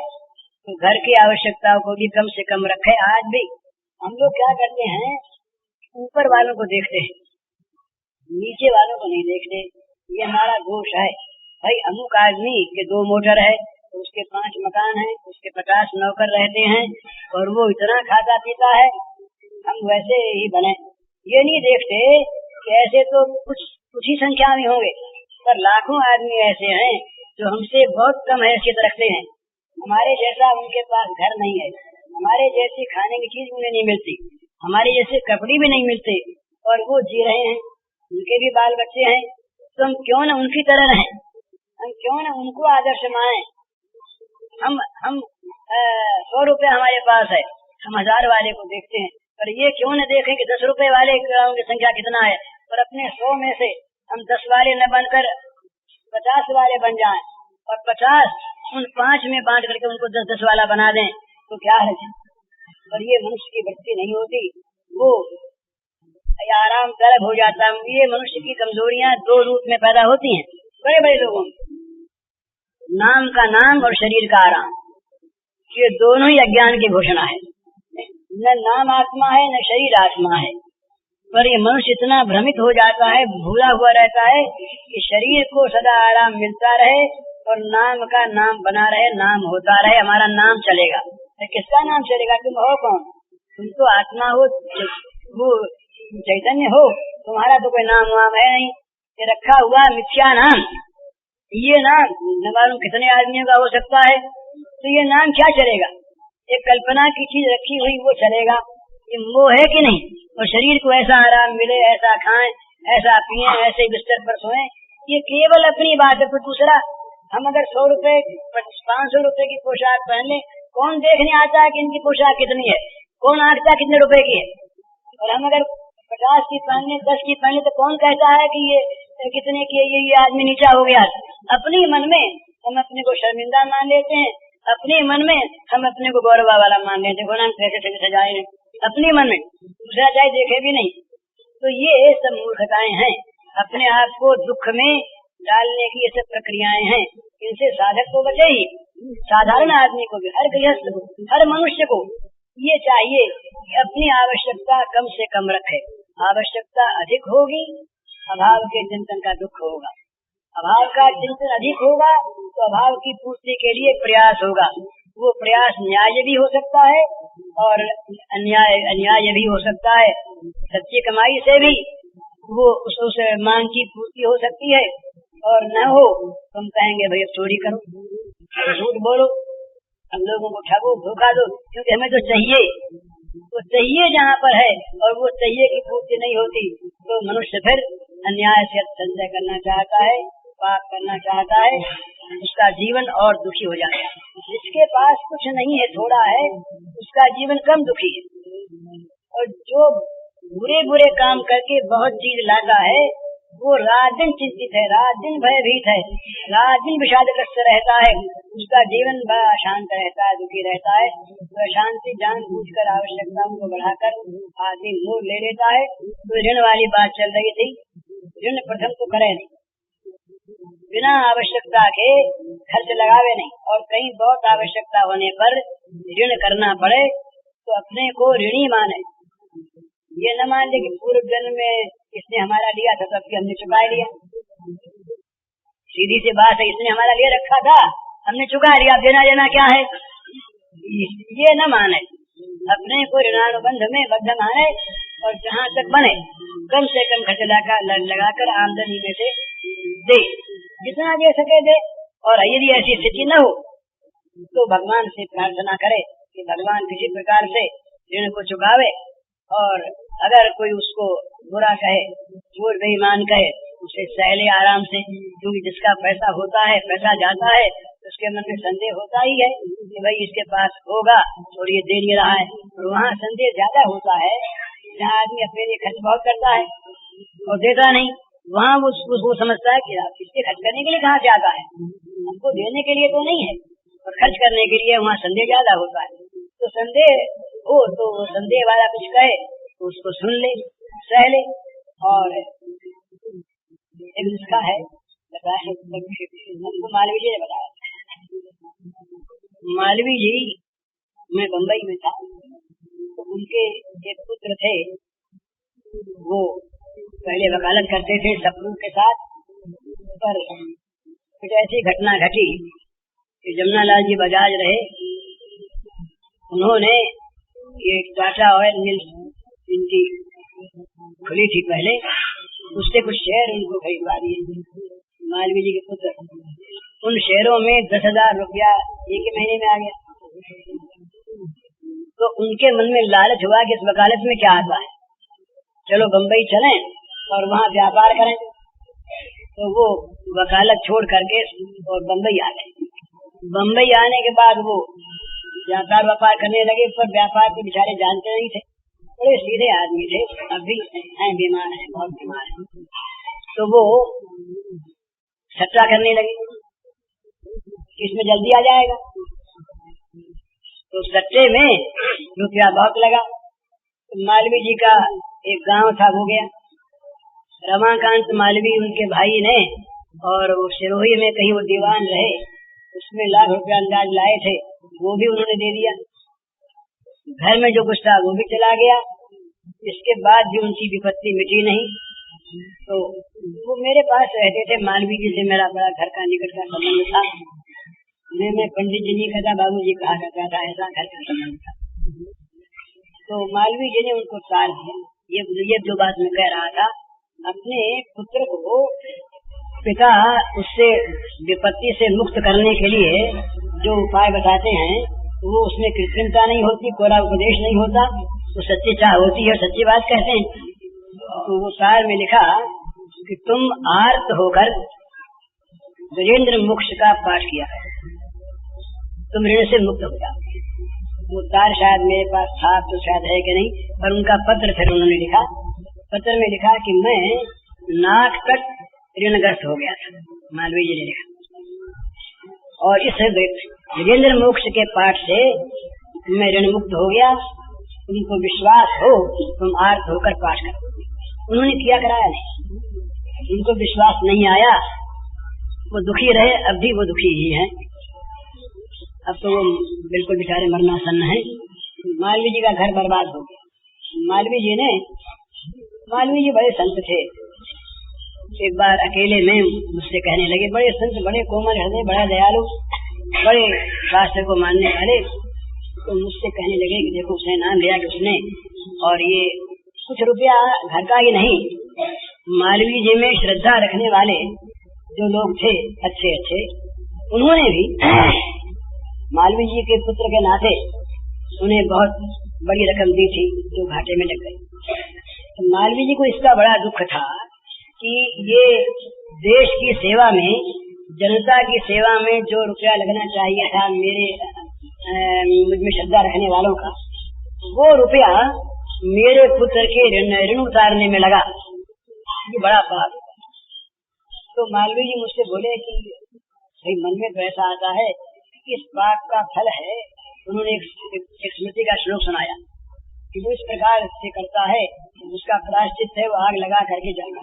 तो घर की आवश्यकताओं को भी कम से कम रखे। आज भी हम लोग क्या करते हैं, ऊपर वालों को देखते हैं, नीचे वालों को नहीं देखते। ये हमारा दोष है। भाई अमुक आदमी के 2 मोटर है, तो उसके 5 मकान है, उसके 50 नौकर रहते हैं और वो इतना खाता पीता है, हम वैसे ही बने। ये नहीं देखते कि ऐसे तो कुछ ही संख्या में होंगे, पर लाखों आदमी ऐसे हैं जो हमसे बहुत कम हैसियत रखते हैं। हमारे जैसा उनके पास घर नहीं है, हमारे जैसी खाने की चीज उन्हें नहीं मिलती, हमारे जैसे कपड़े भी नहीं मिलते, और वो जी रहे हैं, उनके भी बाल बच्चे हैं। तो हम क्यों न उनकी तरह रहें, हम क्यों न उनको आदर्श माने। हम 100 रुपए हमारे पास है, हम 1000 वाले को देखते हैं, पर ये क्यों न देखें कि 10 रुपए वाले की संख्या कितना है, और अपने 100 में से हम 10 वाले न बनकर 50 वाले बन जाएं, और 50 उन 5 में बांट करके उनको 10-10 वाला बना दें, तो क्या है? पर ये मनुष्य की वृत्ति नहीं होती, वो आराम तलब हो जाता है। ये मनुष्य की कमजोरियां 2 रूप में पैदा होती हैं बड़े बड़े लोगों में, नाम का नाम और शरीर का आराम। ये दोनों ही अज्ञान की घोषणा है। न नाम आत्मा है, न शरीर आत्मा है। पर ये मनुष्य इतना भ्रमित हो जाता है, भूला हुआ रहता है कि शरीर को सदा आराम मिलता रहे और नाम का नाम बना रहे, नाम होता रहे, हमारा नाम चलेगा। तो किसका नाम चलेगा? तुम हो कौन? तुम तो आत्मा हो, वो चैतन्य हो, तुम्हारा तो कोई नाम वाम है नहीं। ये रखा हुआ मिथ्या नाम, ये नाम न मालूम कितने आदमियों का हो सकता है। तो ये नाम क्या चलेगा? एक कल्पना की चीज रखी हुई वो चलेगा। ये मोह है कि नहीं? और शरीर को ऐसा आराम मिले, ऐसा खाएं, ऐसा पिए, ऐसे बिस्तर पर सोएं, ये केवल अपनी बात है। फिर दूसरा, हम अगर 100 रुपए 500 रुपए की पोशाक पहन ले, कौन देखने आता है कि इनकी पोशाक कितनी है? कौन आंकता कितने रुपए की है? और हम अगर 50 की पहन ले, 10 की पहन ले, तो कौन कहता है कि ये कितने की है? ये आदमी नीचा हो गया। अपने मन में हम अपने को शर्मिंदा मान लेते हैं, अपने मन में हम अपने को गौरव वाला मान लेते हैं। गोनाम कैसे सजाए हैं अपने मन में, दूसरा चाहे देखे भी नहीं। तो ये सब मूर्खताएं हैं, अपने आप को दुख में डालने की ये सब प्रक्रियाएं हैं। इनसे साधक को बचे ही, साधारण आदमी को भी, हर गृहस्थ को, हर मनुष्य को ये चाहिए कि अपनी आवश्यकता कम से कम रखे। आवश्यकता अधिक होगी, अभाव के चिंतन का दुख होगा। अभाव का चिंतन अधिक होगा तो अभाव की पूर्ति के लिए प्रयास होगा। वो प्रयास न्याय भी हो सकता है और अन्याय भी हो सकता है। सच्ची कमाई से भी वो उस मांग की पूर्ति हो सकती है, और न हो तो हम कहेंगे भाई अब चोरी करो, झूठ बोलो, हम लोगों को ठगो, धोखा दो, क्योंकि हमें तो चाहिए। वो चाहिए जहाँ पर है और वो चाहिए की पूर्ति नहीं होती तो मनुष्य फिर अन्याय से संचय करना चाहता है, पाप करना चाहता है, उसका जीवन और दुखी हो जाता है। जिसके पास कुछ नहीं है, थोड़ा है, उसका जीवन कम दुखी है। और जो बुरे बुरे काम करके बहुत चीज लाता है वो रात दिन चिंतित है, रात दिन भयभीत है, रात दिन विषादग्रस्त रहता है, उसका जीवन बड़ा अशांत रहता है, दुखी रहता है। तो अशांति जानबूझकर आवश्यकताओं को बढ़ाकर आदमी मोह ले लेता है। तो ऋण वाली बात चल रही थी, ऋण प्रथम तो करे नहीं, बिना आवश्यकता के खर्च लगावे नहीं, और कहीं बहुत आवश्यकता होने पर ऋण करना पड़े तो अपने को ऋणी माने। ये न मान ले कि पूर्व जन्म में इसने हमारा लिया था तो अब हमने चुका लिया। सीधी सी बात है, इसने हमारा लिए रखा था, हमने चुका लिया, देना देना क्या है? ये न माने, अपने को ऋणानुबंध में बद्ध माने, और जहाँ तक बने कम से कम खर्च लगाकर आमदनी में से दे, जितना दे सके दे। और यदि ऐसी स्थिति न हो तो भगवान से प्रार्थना करे कि भगवान किसी प्रकार से ऋण को चुकावे। और अगर कोई उसको बुरा कहे, झूठ बेईमान कहे, उसे सहले आराम से, क्योंकि जिसका पैसा होता है, पैसा जाता है, उसके मन में संदेह होता ही है कि भाई इसके पास होगा और ये दे नहीं रहा है। और वहाँ संदेह ज्यादा होता है जहाँ आदमी अपने लिए खर्च बहुत करता है और देता नहीं, वहाँ वो समझता है कि इसके खर्च करने के लिए कहाँ से आता है, हमको देने के लिए तो नहीं है, और खर्च करने के लिए वहाँ संदेह ज्यादा होता है। तो संदेह हो तो संदेह वाला कुछ कहे तो उसको सुन ले, सह ले। और एक जिसका है बताया, मालवी जी ने बताया, मालवी जी मैं बम्बई में था तो उनके एक पुत्र थे, वो पहले वकालत करते थे सपनों के साथ, पर कुछ ऐसी घटना घटी कि जमुनालाल जी बजाज रहे, उन्होंने ये टाटा ऑयल मिल इनकी खुली थी पहले, उससे कुछ शेयर उनको खरीदवा दिए मालवी जी के पुत्र। उन शेयरों में 10,000 रुपया एक ही महीने में आ गया। तो उनके मन में लालच हुआ कि इस वकालत में क्या आता है, चलो बम्बई चलें और वहाँ व्यापार करें। तो वो वकालत छोड़ करके और बम्बई आ गए। बम्बई आने के बाद वो व्यापार करने लगे, पर व्यापार के बेचारे जानते नहीं थे, बड़े सीधे आदमी थे, अभी हैं बीमार हैं, बहुत बीमार हैं। तो वो सट्टा करने लगे, इसमें जल्दी आ जाएगा। तो सट्टे में रुपया बहुत लगा। तो मालवी जी का एक गांव था, हो गया रमाकांत मालवी, उनके भाई ने, और वो सिरोही में कहीं वो दीवान रहे, उसमें लाख रुपया अंदाज लाए थे, वो भी उन्होंने दे दिया। घर में जो कुछ था वो भी चला गया। इसके बाद भी उनकी विपत्ति मिटी नहीं। तो वो मेरे पास रहते थे। मालवीय जी से मेरा बड़ा घर का निकट का संबंध था। मैं पंडित जी नहीं कहता, बाबू जी कहा करता था, ऐसा घर का संबंध था। तो मालवीय जी ने उनको सार दिया। ये जो बात मैं कह रहा था, अपने पुत्र को पिता उससे विपत्ति से मुक्त करने के लिए जो उपाय बताते हैं, वो उसमें कृत्रिमता नहीं होती, कोरा उपदेश नहीं होता, तो सच्ची चाह होती है, सच्ची बात कहते हैं। तो वो सार में लिखा कि तुम आर्त होकर गजेंद्र मोक्ष का पाठ किया है, तुम ऋण से मुक्त हो जाओ। वो सार शायद मेरे पास था, तो शायद है कि नहीं, पर उनका पत्र फिर उन्होंने लिखा। पत्र में लिखा कि मैं नाक तक ऋणग्रस्त हो गया था, मालवीय जी ने लिखा, और इस गजेंद्र मोक्ष के पाठ से मैं ऋण मुक्त हो गया। तुमको विश्वास हो, तुम आर्त होकर पाठ करो। उन्होंने किया कराया नहीं, उनको विश्वास नहीं आया, वो दुखी रहे, अब भी वो दुखी ही हैं। अब तो वो बिल्कुल बेचारे मरना सन्न है। मालवीय जी का घर बर्बाद हो गया। मालवीय जी बड़े संत थे। एक बार अकेले में मुझसे कहने लगे, बड़े संत, बड़े कोमल हृदय, बड़ा दयालु, बड़े शास्त्र को मानने वाले, तो मुझसे कहने लगे कि देखो, उसने नाम लिया कि उसने, और ये कुछ रुपया घर का ही नहीं, मालवीय जी में श्रद्धा रखने वाले जो लोग थे अच्छे अच्छे, उन्होंने भी मालवीय जी के पुत्र के नाते उन्हें बहुत बड़ी रकम दी थी, जो घाटे में लग गई। तो मालवीय जी को इसका बड़ा दुख था कि ये देश की सेवा में, जनता की सेवा में जो रुपया लगना चाहिए था मुझमें श्रद्धा रखने वालों का, वो रुपया मेरे पुत्र के ऋण उतारने में लगा। ये बड़ा पाप। तो मालवीय जी मुझसे बोले कि भाई, मन में तो ऐसा आता है कि इस पाप का फल है। उन्होंने एक स्मृति का श्लोक सुनाया कि जो इस प्रकार से करता है, उसका प्रायश्चित है वो आग लगा करके जाएगा।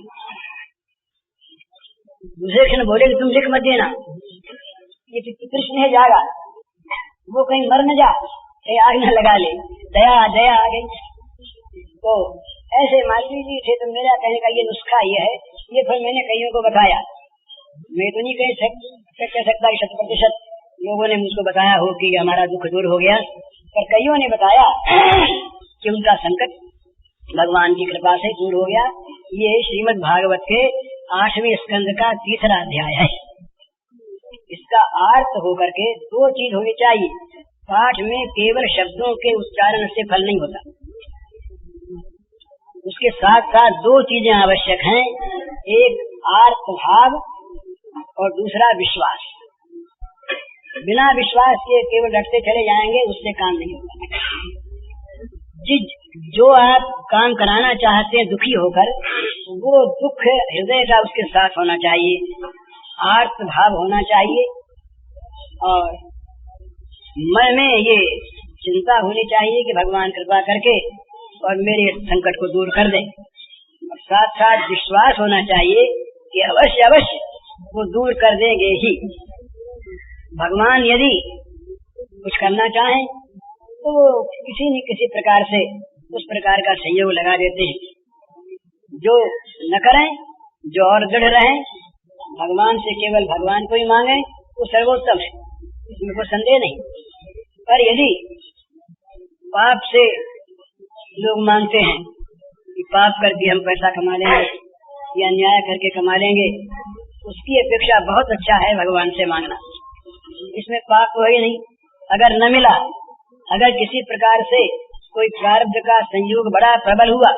दूसरे क्षण बोले कि तुम लिख मत देना, ये कृष्ण है जागा, वो कहीं मर न जा, कहीं आग न लगा ले, दया दया आ गई। तो ऐसे मालवीय जी थे। तो मेरा कहने का ये नुस्खा ये है, ये फिर मैंने कईयों को बताया। मैं तो नहीं कह सकता कि 100% लोगों ने मुझको बताया हो कि हमारा दुख दूर हो गया, पर कईयों ने बताया कि उनका संकट भगवान की कृपा से दूर हो गया। ये श्रीमद् भागवत के 8वें स्कंद का 3रा अध्याय है। इसका अर्थ होकर के दो चीज होनी चाहिए। पाठ में केवल शब्दों के उच्चारण से फल नहीं होता, उसके साथ साथ दो चीजें आवश्यक हैं, एक अर्थ भाव और दूसरा विश्वास। बिना विश्वास के केवल रटते चले जाएंगे, उससे काम नहीं होगा। जो आप काम कराना चाहते हैं दुखी होकर, वो दुख हृदय का उसके साथ होना चाहिए, आर्त भाव होना चाहिए, और मन में ये चिंता होनी चाहिए कि भगवान कृपा करके और मेरे संकट को दूर कर दे। और साथ साथ विश्वास होना चाहिए कि अवश्य अवश्य वो दूर कर देंगे ही। भगवान यदि कुछ करना चाहें तो वो किसी न किसी प्रकार से उस प्रकार का संयोग लगा देते हैं। जो न करें, जो और दृढ़ रहें, भगवान से केवल भगवान को ही मांगे, वो सर्वोत्तम है, इसमें कोई संदेह नहीं। पर यदि पाप से लोग मांगते हैं कि पाप करके हम पैसा कमा लेंगे या न्याय करके कमा लेंगे, उसकी अपेक्षा बहुत अच्छा है भगवान से मांगना। इसमें पाप तो है नहीं। अगर न मिला, अगर किसी प्रकार से कोई प्रारब्ध का संयोग बड़ा प्रबल हुआ,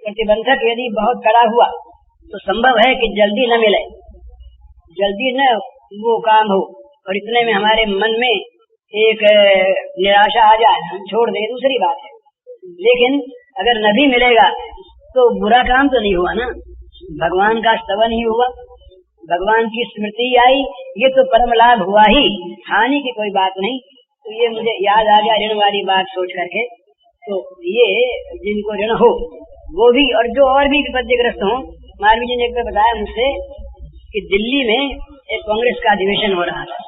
प्रतिबंधक यदि बहुत कड़ा हुआ, तो संभव है कि जल्दी न मिले, जल्दी न वो काम हो, और इतने में हमारे मन में एक निराशा आ जाए, हम छोड़ दें, दूसरी बात है। लेकिन अगर न भी मिलेगा तो बुरा काम तो नहीं हुआ ना, भगवान का स्तवन ही हुआ, भगवान की स्मृति आई, ये तो परम लाभ हुआ ही, हानि की कोई बात नहीं। तो ये मुझे याद आ गया ऋण वाली बात सोच करके। तो ये जिनको ऋण हो वो भी, और जो और भी विपत्तिग्रस्त हो, मालवीय जी ने एक बार बताया मुझसे कि दिल्ली में एक कांग्रेस का अधिवेशन हो रहा था।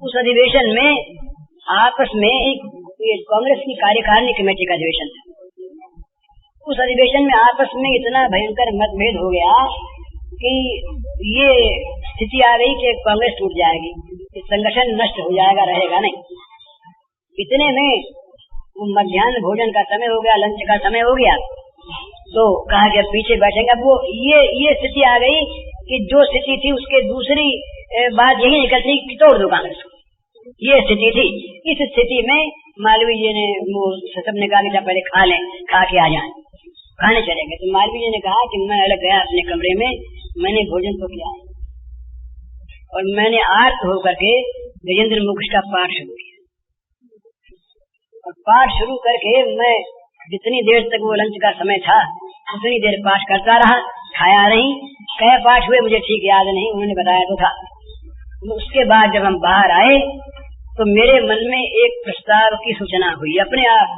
उस अधिवेशन में आपस में एक कांग्रेस की कार्यकारिणी कमेटी का अधिवेशन था। उस उस अधिवेशन में आपस में इतना भयंकर मतभेद हो गया कि ये स्थिति आ गई कि कांग्रेस टूट जाएगी, संगठन नष्ट हो जाएगा, रहेगा नहीं। इतने में मध्याह्न भोजन का समय हो गया, लंच का समय हो गया, तो कहा कि पीछे बैठेंगे। अब वो ये स्थिति आ गई कि जो स्थिति थी उसके दूसरी बात यही निकलती कि तोड़ दो कांग्रेस को, ये स्थिति थी। इस स्थिति में मालवीय जी ने वो सबने कहा कि पहले खा लें, खा के आ जाएं, खाने चले गए। तो मालवीय जी ने कहा कि मैं अलग गया अपने कमरे में, मैंने भोजन तो किया और मैंने आर्त होकर के गजेंद्र मोक्ष का पाठ शुरू किया और पाठ शुरू करके मैं जितनी देर तक वो लंच का समय था उतनी देर पाठ करता रहा, खाया नहीं। कई पाठ हुए मुझे ठीक याद नहीं, उन्होंने बताया तो था। उसके बाद जब हम बाहर आए तो मेरे मन में एक प्रस्ताव की सूचना हुई अपने आप,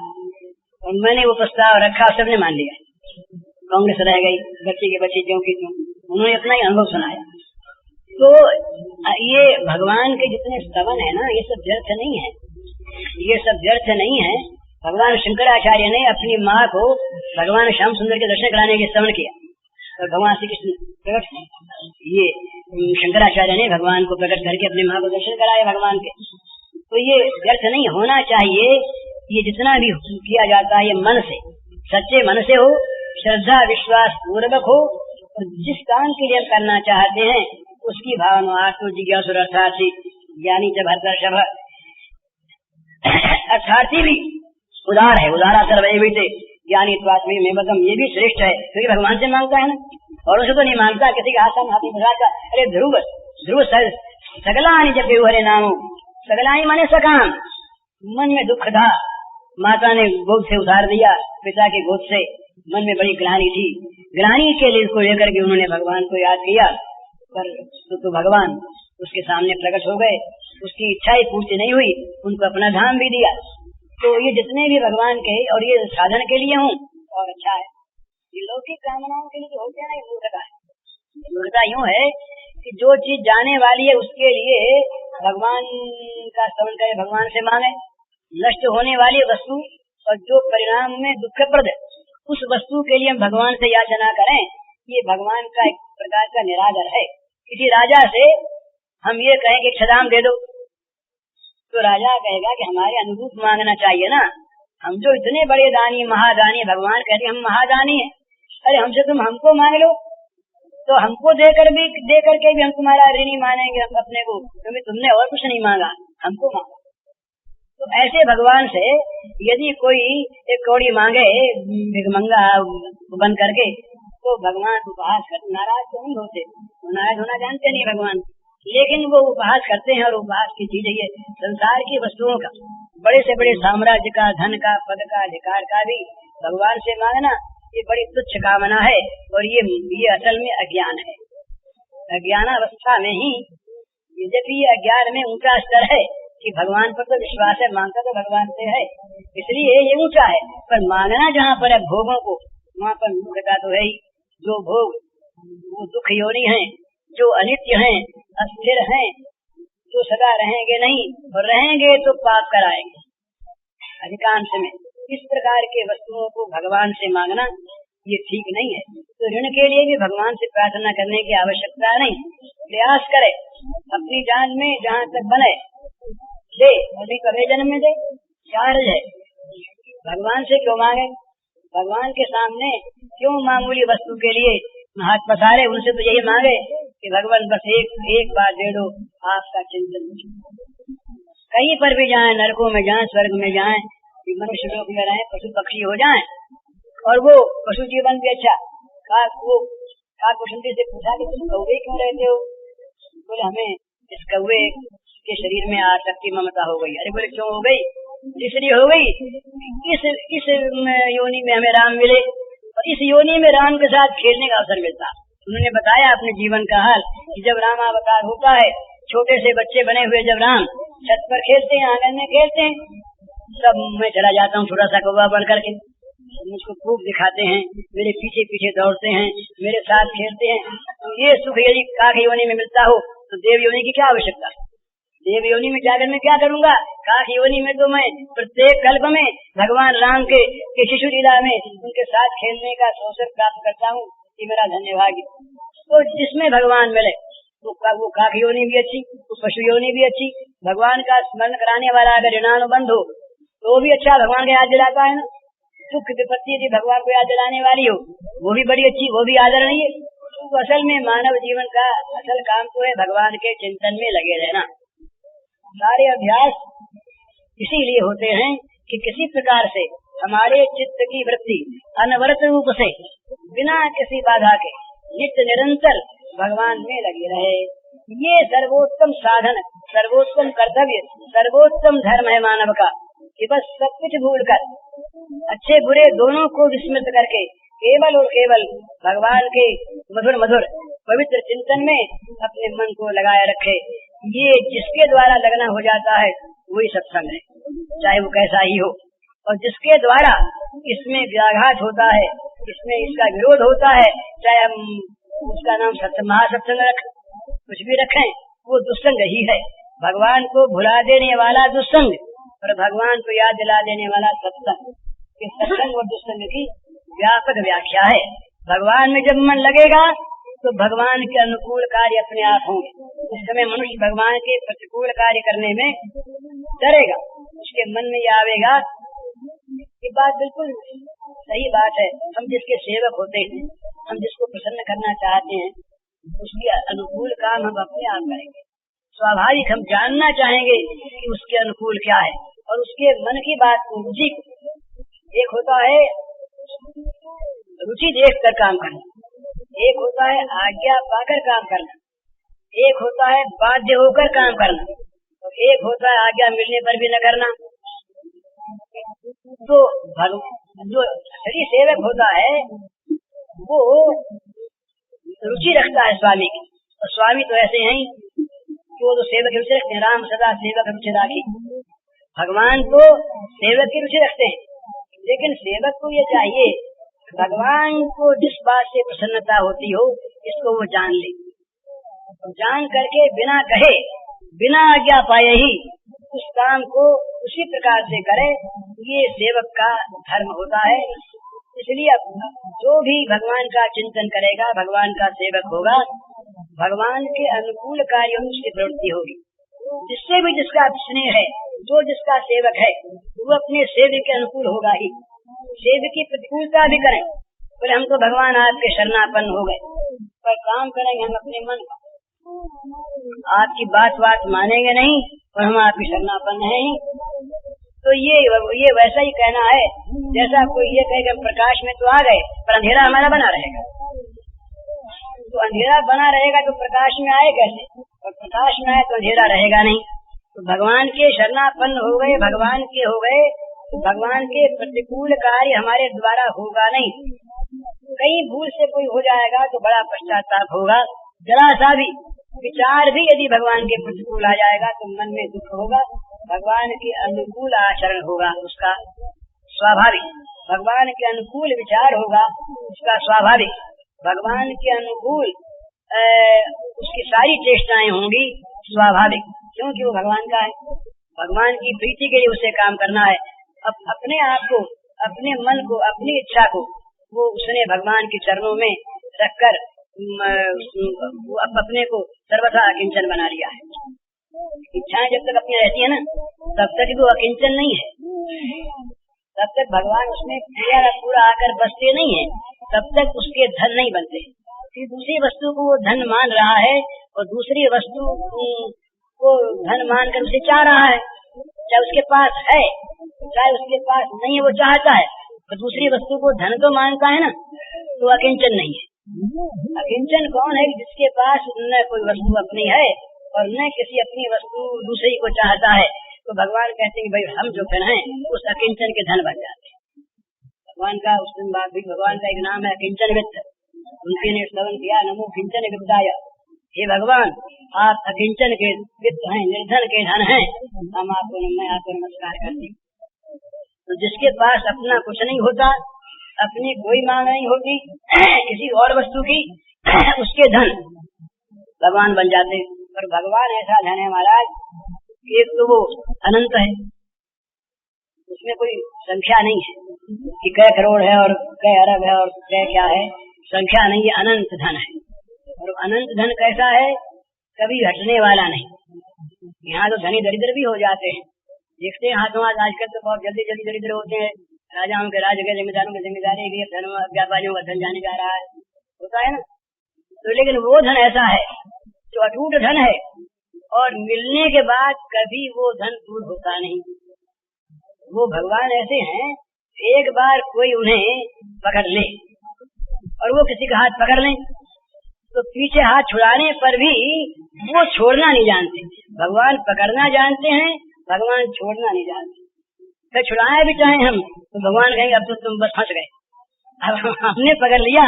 और मैंने वो प्रस्ताव रखा, सबने मान लिया। कांग्रेस रह गई, बच्चे के बच्चे ज्यों की त्यों, उन्होंने अपना ही अनुभव सुनाया। तो ये भगवान के जितने स्तवन है ना, ये सब व्यर्थ नहीं है, ये सब व्यर्थ नहीं है। भगवान शंकराचार्य ने अपनी माँ को भगवान श्याम सुंदर के दर्शन कराने के श्रवण किया और भगवान श्री कृष्ण प्रकट, ये शंकराचार्य ने भगवान को प्रकट करके अपनी माँ को दर्शन कराया भगवान के। तो ये व्यर्थ नहीं होना चाहिए। ये जितना भी किया जाता है ये मन से, सच्चे मन से हो, श्रद्धा विश्वास पूर्वक हो, और जिस काम के लिए करना चाहते हैं उसकी भावना आत्म जिज्ञासु अर्थार्थी ज्ञानी च भरतर्षभ, अर्थार्थी भी उदार है, उदारा सर्वैवैते ज्ञानी त्वात्मी मेवतम, ये भी श्रेष्ठ है। तो ये भगवान से मांगता है ना, और उसे तो नहीं मांगता किसी के आसन हाथी प्रसाद का। अरे ध्रुव ध्रुव सगलानी जपे हरे नामो, सगलानी माने सकाम। मन में दुख था, माता ने गोद से उतार दिया, पिता के गोद से, मन में बड़ी ग्लानि थी। ग्लानि के लिए इसको लेकर के उन्होंने भगवान को याद किया, पर तो भगवान उसके सामने प्रकट हो गए, उसकी इच्छा ही पूर्ति नहीं हुई, उनको अपना धाम भी दिया। तो ये जितने भी भगवान के, और ये साधन के लिए हूँ और अच्छा है, ये लौकिक कामनाओं के लिए तो होते नहीं, मूर्खता है। मूर्खता यूँ है कि जो चीज जाने वाली है उसके लिए भगवान का स्तवन करे, भगवान से मांगे। नष्ट होने वाली वस्तु और जो परिणाम में दुखप्रद उस वस्तु के लिए हम भगवान से याचना करें, ये भगवान का एक प्रकार का निरादर है। किसी राजा से हम ये कहें कि क्षदाम दे दो, तो राजा कहेगा कि हमारे अनुरूप मांगना चाहिए ना। हम जो इतने बड़े दानी महादानी, भगवान कहते हम महादानी है, अरे हमसे तुम हमको मांग लो, तो हमको दे करके भी हम तुम्हारा ऋणी मानेंगे हम अपने को, क्योंकि तुमने और कुछ नहीं मांगा, हमको मांगा। तो ऐसे भगवान से यदि कोई एक कौड़ी मांगे भिखमंगा बन करके, तो भगवान उपहास करते, नाराज तो नहीं होते, नाराज होना जानते नहीं भगवान, लेकिन वो उपहास करते हैं। और उपहास की चीज है ये संसार की वस्तुओं का, बड़े से बड़े साम्राज्य का, धन का, पद का, अधिकार का भी भगवान से मांगना ये बड़ी तुच्छ कामना है। और ये असल में अज्ञान है। अज्ञानावस्था में ही, यद्यपि ये अज्ञान में ऊंचा स्तर है कि भगवान पर तो विश्वास है, मांगता तो भगवान से है, इसलिए ये ऊंचा है। पर मांगना जहाँ पर है भोगों को, वहाँ पर मूर्खता तो है ही। जो भोग वो दुख योनि है, जो अनित्य हैं, अस्थिर हैं, जो सदा रहेंगे नहीं, और रहेंगे तो पाप कराएंगे अधिकांश में। इस प्रकार के वस्तुओं को भगवान से मांगना ये ठीक नहीं है। तो ऋण के लिए भी भगवान से प्रार्थना करने की आवश्यकता नहीं। प्रयास करे अपनी जान में जहाँ तक बने दे, अभी कभी जन्म में दे, चार्ज है। भगवान से क्यों मांगे, भगवान के सामने क्यों मामूली वस्तु के लिए हाथ पसारे। उनसे तो यही मांगे कि भगवान बस एक बार दे दो आपका चिंतन। कहीं पर भी जाएं, नरकों में जाएं, स्वर्ग में जाएं, मनुष्य लोक में रहें, पशु पक्षी हो जाएं, और वो पशु जीवन भी अच्छा। काकुशंती से पूछा कि तुम कौवे क्यों रहते हो? बोले हमें इस कौवे के शरीर में आसक्ति ममता हो गई। अरे बोले क्यों हो गई? इसलिए हो गई इस योनि में हमें राम मिले, और इस योनि में राम के साथ खेलने का अवसर मिलता। उन्होंने बताया अपने जीवन का हाल कि जब राम अवतार होता है, छोटे से बच्चे बने हुए जब राम छत पर खेलते हैं, आंगन में खेलते हैं, तब मैं चला जाता हूँ छोटा सा कौवा बन करके, मुझको खूब दिखाते हैं, मेरे पीछे पीछे दौड़ते हैं, मेरे साथ खेलते हैं। तो ये सुख यदि काक योनि में मिलता हो तो देव योनि की क्या आवश्यकता? देव योनि में जाकर मैं क्या करूंगा? काक योनि में तो मैं प्रत्येक कल्प में भगवान राम के शिशु लीला में उनके साथ खेलने का अवसर प्राप्त करता हूँ। ये मेरा धन्यभाग्य। तो जिसमें भगवान मिले वो काक योनि भी अच्छी, वो पशु योनि भी अच्छी। भगवान का स्मरण कराने वाला अगर ऋणानुबंध हो तो वो भी अच्छा, भगवान का याद दिलाता है ना। सुख विपत्ति यदि भगवान को याद दिलाने वाली हो वो भी बड़ी अच्छी, वो भी आदरणीय। तो असल में मानव जीवन का असल काम तो है भगवान के चिंतन में लगे रहना। सारे अभ्यास इसीलिए होते हैं कि किसी प्रकार से हमारे चित्त की वृत्ति अनवरत रूप से बिना किसी बाधा के नित्य निरंतर भगवान में लगी रहे। ये सर्वोत्तम साधन, सर्वोत्तम कर्तव्य, सर्वोत्तम धर्म है मानव का कि बस सब कुछ भूल कर अच्छे बुरे दोनों को विस्मृत करके केवल और केवल भगवान के मधुर मधुर पवित्र चिंतन में अपने मन को लगाए रखे। ये जिसके द्वारा लगना हो जाता है वही सत्संग है, चाहे वो कैसा ही हो। और जिसके द्वारा इसमें व्याघात होता है, इसमें इसका विरोध होता है, चाहे हम उसका नाम महासत्संग कुछ भी रखें, वो दुस्संग ही है। भगवान को भुला देने वाला दुस्संग और भगवान को याद दिला देने वाला सत्संग। इस सत्संग और दुस्संग की व्यापक व्याख्या है। भगवान में जब मन लगेगा तो भगवान के अनुकूल कार्य अपने आप होंगे। उस समय मनुष्य भगवान के प्रतिकूल कार्य करने में डरेगा, उसके मन में यह आवेगा। ये बात बिल्कुल सही बात है। हम जिसके सेवक होते हैं, हम जिसको प्रसन्न करना चाहते हैं, उसके अनुकूल काम हम अपने आप करेंगे। स्वाभाविक हम जानना चाहेंगे कि उसके अनुकूल क्या है और उसके मन की बात को रुचि, एक होता है रुचि देख कर काम करना, एक होता है आज्ञा पाकर काम करना, एक होता है बाध्य होकर काम करना और एक होता है आज्ञा मिलने पर भी न करना। तो जो सही सेवक होता है वो रुचि रखता है स्वामी की, और स्वामी तो ऐसे हैं कि वो तो सेवक रुचि रखते हैं। राम सदा सेवक रुचि राखी। भगवान तो सेवक की रुचि रखते हैं, लेकिन सेवक को ये चाहिए भगवान को जिस बात से प्रसन्नता होती हो इसको वो जान ले, जान करके बिना कहे बिना आज्ञा पाए ही उस काम को उसी प्रकार से करे। ये सेवक का धर्म होता है। इसलिए जो भी भगवान का चिंतन करेगा, भगवान का सेवक होगा, भगवान के अनुकूल कार्यों में उसकी प्रवृत्ति होगी। जिससे भी जिसका स्नेह है, जो जिसका सेवक है, वो अपने सेवक के अनुकूल होगा ही। सेवक की प्रतिकूलता भी करें, पर हम तो भगवान आपके शरणापन्न हो गए, पर काम करेंगे हम अपने मन का, आपकी बात मानेंगे नहीं और हम आपकी शरणापन्न हैं। तो ये वैसा ही कहना है जैसा कोई ये कहे कि हम प्रकाश में तो आ गए पर अंधेरा हमारा बना रहेगा। तो अंधेरा बना रहेगा तो प्रकाश में आए कैसे, और प्रकाश में आए तो अंधेरा रहेगा नहीं। तो भगवान के शरणापन्न हो गए, भगवान के हो गए, तो भगवान के प्रतिकूल कार्य हमारे द्वारा होगा नहीं। कहीं भूल से कोई हो जाएगा तो बड़ा पश्चाताप होगा। जरा सा भी विचार भी यदि भगवान के प्रतिकूल आ जाएगा तो मन में दुख होगा। भगवान के अनुकूल आचरण होगा उसका स्वाभाविक, भगवान के अनुकूल विचार होगा उसका स्वाभाविक, भगवान के अनुकूल उसकी सारी चेष्टाएं होंगी स्वाभाविक, क्योंकि वो भगवान का है। भगवान की प्रीति के लिए उसे काम करना है। अब अपने आप को, अपने मन को, अपनी इच्छा को वो उसने भगवान के चरणों में रखकर अपने को सर्वथा अकिंचन बना लिया है। इच्छाएं जब तक अपनी रहती है ना, तब तक वो अकिंचन नहीं है। तब तक भगवान उसमें पूरा आकर बसते नहीं है, तब तक उसके धन नहीं बनते। कि दूसरी वस्तु को वो धन मान रहा है और दूसरी वस्तु को धन मानकर उसे चाह रहा है, चाहे उसके पास है चाहे उसके पास नहीं है, वो चाहता है। तो दूसरी वस्तु को धन तो मानता है ना, तो अकिंचन नहीं है। अकिंचन कौन है? जिसके पास न कोई वस्तु अपनी है और न किसी अपनी वस्तु दूसरी को चाहता है। तो भगवान कहते हैं भाई हम जो धन है उस अकिंचन के धन बन जाते हैं। भगवान का उस दिन बाद भी भगवान का एक नाम है अकिंचन वित्त। उनके ने श्रवण किया, नमो किंचन वित्ताय। हे भगवान, आप अकिंचन के वित्त हैं, निर्धन के धन हैं, हम आपको नमस्कार करते हैं। तो जिसके पास अपना कुछ नहीं होता, अपनी कोई मांग नहीं होती किसी और वस्तु की, उसके धन भगवान बन जाते। पर भगवान ऐसा धन है महाराज एक तो वो अनंत है, उसमें कोई संख्या नहीं है कि कै करोड़ है और कै अरब है और कै क्या है, संख्या नहीं है, अनंत धन है। और अनंत धन कैसा है, कभी घटने वाला नहीं। यहाँ तो धनी दरिद्र भी हो जाते हैं, देखते हैं हाथों हाथ आजकल तो बहुत जल्दी जल्दी दरिद्र होते हैं, राजाओं के राज के जिम्मेदारों की जिम्मेदारी, धन व्यापारियों का धन जाने जा रहा है, होता है ना। तो लेकिन वो धन ऐसा है जो अटूट धन है और मिलने के बाद कभी वो धन दूर होता नहीं। वो भगवान ऐसे हैं, एक बार कोई उन्हें पकड़ ले और वो किसी का हाथ पकड़ ले तो पीछे हाथ छुड़ाने पर भी वो छोड़ना नहीं जानते। भगवान पकड़ना जानते हैं, भगवान छोड़ना नहीं जानते। तो छुड़ाए भी चाहे हम तो भगवान कहेंगे अब तो तुम बस फंस गए, अब हमने पकड़ लिया,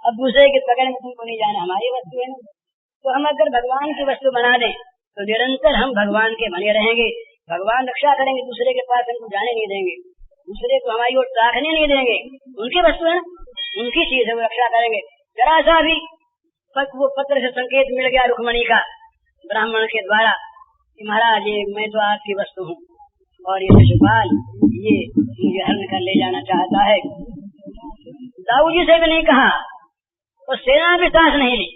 अब दूसरे के पकड़ में तुमको नहीं जाना, हमारी वस्तु है ना। तो हम अगर भगवान की वस्तु बना दें तो निरंतर हम भगवान के बने रहेंगे, भगवान रक्षा करेंगे, दूसरे के पास हमको जाने नहीं देंगे, दूसरे को हमारी ओर ताकने नहीं देंगे। उनकी वस्तु है ना, उनकी चीज है, वो रक्षा करेंगे। जरा सा भी वो पत्र से संकेत मिल गया रुक्मणी का ब्राह्मण के द्वारा कि महाराज ये मैं तो आपकी वस्तु हूँ और ये शिशुपाल ये मुझे हरण कर ले जाना चाहता है। दाऊ जी से भी नहीं कहा और सेना भी सांस नहीं ली,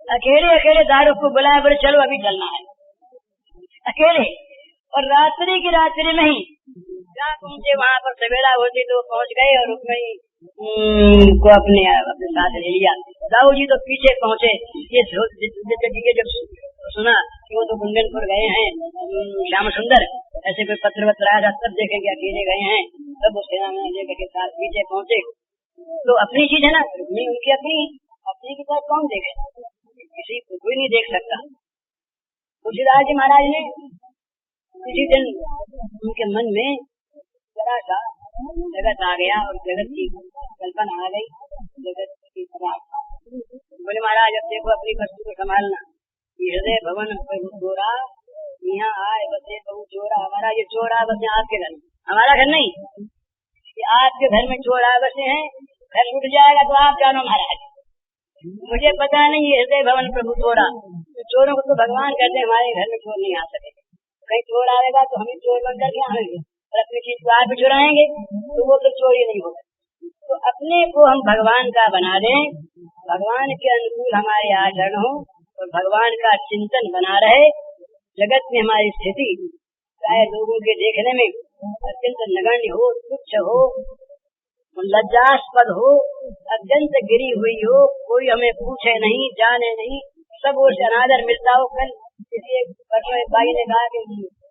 अकेले अकेले दारू को बुलाया, बोले चलो अभी चलना है, अकेले। और रात्रि की रात्रि में ही जहाँ पहुंचे वहाँ पर सवेरा होती तो पहुंच गए और रुक्मणी को अपने साथ ले लिया। दाऊ जी तो पीछे पहुंचे, ये जब सुना कि वो तो कुंदनपुर गए हैं श्याम सुंदर, ऐसे कोई पत्र वत्र आया था तब देखेंगे अकेले गए हैं, तब वो सेना में लेकर के साथ पीछे पहुंचे। तो अपनी चीज है ना, उनकी अपनी की तरफ कौन देखे, किसी को कोई नहीं देख सकता। तुलसीदास जी महाराज ने किसी दिन उनके मन में जरा सा जगत आ गया और जगत की कल्पना आ गई, जगत की बोले महाराज अब देखो अपनी वस्तु को संभालना, हृदय भवन प्रभु चोरा यहाँ आए बसे प्रभु चोरा। हमारा ये चोर आ बसे आपके घर, हमारा घर नहीं, ये आपके घर में चोर आ बसे हैं, घर लूट जाएगा तो आप जानो महाराज, मुझे पता नहीं ये हृदय भवन प्रभु चोरा। तो चोरों को तो भगवान कहते हैं हमारे घर में चोर नहीं आ सके, कहीं चोर आएगा तो हमें चोर बन करके आएंगे और अपनी चीज को आप भी चुराएंगे तो वो तो चोरी नहीं होगा। तो अपने को हम भगवान का बना दें, भगवान के अनुकूल हमारे आचरण हो और भगवान का चिंतन बना रहे। जगत में हमारी स्थिति चाहे लोगों के देखने में अत्यंत नगण्य हो, तुच्छ हो, लज्जास्पद हो, अत्यंत गिरी हुई हो, कोई हमें पूछे नहीं जाने नहीं, सब ओर से अनादर मिलता हो। कल किसी एक भाई ने कहा कि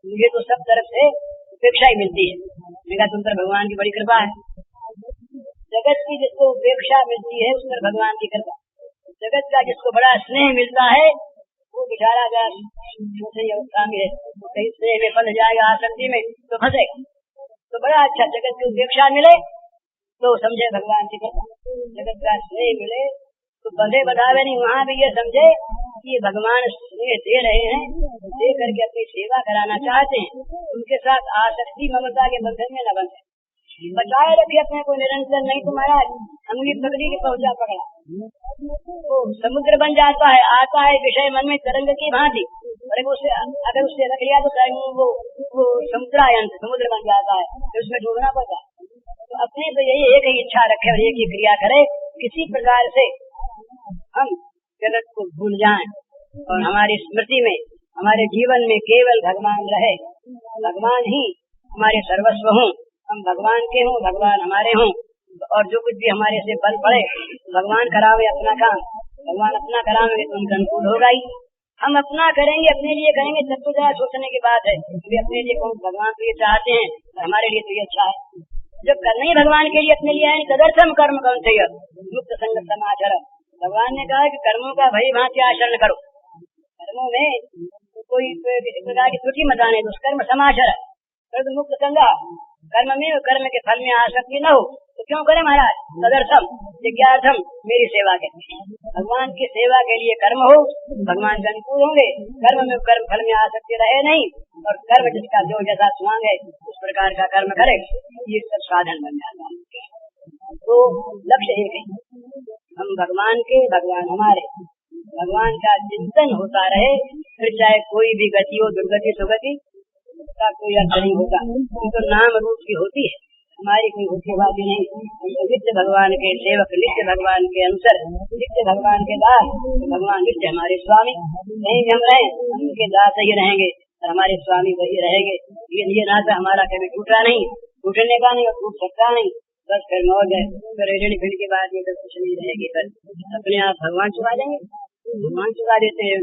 मुझे तो सब तरफ से उपेक्षा ही मिलती है, मैंने कहा तुम पर भगवान की बड़ी कृपा है। जगत की जिसको उपेक्षा मिलती है उस पर भगवान की कृपा, जगत का जिसको बड़ा स्नेह मिलता है वो बेचारा छोटे अवस्था में है, कहीं स्नेह में फंस जाएगा, आसक्ति में तो फंसेगा। तो बड़ा अच्छा जगत की उपेक्षा मिले तो समझे भगवान की कृपा, जगत का स्नेह मिले तो बंधे बधावे नहीं, वहाँ भी ये समझे कि भगवान स्नेह दे रहे हैं, दे करके अपनी सेवा कराना चाहते हैं, उनके साथ आसक्ति ममता के बंधन में न बंधे, बचाए रखे अपने को निरंतर। नहीं तो महाराज अंगुली पकड़ी के पहुंचा पकड़ा तो समुद्र बन जाता है, आता है विषय मन में तरंग की भांति, अगर उससे रख लिया तो वो समुद्र बन जाता है, तो उसमें डूबना पड़ता है। तो अपने तो यही एक ही इच्छा रखे और एक ही क्रिया करे, किसी प्रकार से हम जगत को भूल जाएं और हमारी स्मृति में हमारे जीवन में केवल भगवान रहे, भगवान ही हमारे सर्वस्व हों, हम भगवान के हों, भगवान हमारे हों, और जो कुछ भी हमारे से बल पड़े भगवान करावे अपना काम, भगवान अपना करावे तो उनका अनुकूल होगा ही। हम अपना करेंगे, अपने लिए करेंगे तब तो जरा सोचने की बात है कि अपने लिए कौन, भगवान तो ये चाहते हैं और हमारे लिए तो ये अच्छा है। जब करना ही भगवान के लिए अपने लिए है, तदर्थम कर्म कौन थे मुक्त संगत समाचरण। भगवान ने कहा कि कर्मों का भली भांति आचरण करो, कर्मों में कोई किसी प्रकार की त्रुटि मत आने, दुष्कर्म समाचरण कर, मुक्त संगा कर्म में कर्म के फल में आसक्ति न हो। तो क्यों करे महाराज, तदर्थम जिज्ञार्थम मेरी सेवा के, भगवान की सेवा के लिए कर्म हो, भगवान के अनुकूल होंगे, कर्म में कर्म फल में आसक्ति रहे नहीं, और कर्म जिसका जो जैसा स्वांग है उस प्रकार का कर्म करे, ये सब साधन बन जाता है। तो लक्ष्य एक है, हम भगवान के, भगवान हमारे, भगवान का चिंतन होता रहे, फिर चाहे कोई भी गति हो, दुर्गति सुगति का कोई अर्थ नहीं होता। तो नाम रूप की होती है, हमारी कोई होती नहीं। नित्य भगवान के सेवक, नित्य भगवान के अंतर, नित्य भगवान के दास। भगवान नित्य हमारे स्वामी, नहीं हम रहे उनके दास ही रहेंगे, हमारे स्वामी वही रहेंगे। ये नाता हमारा कभी टूटा नहीं, टूटने का नहीं और टूट सकता नहीं। बस फिर मौज है, फिर ऋण भिड़ के बाद ये तो कुछ नहीं रहेगी, फिर अपने आप भगवान चुका देंगे, भगवान चुका देते हैं।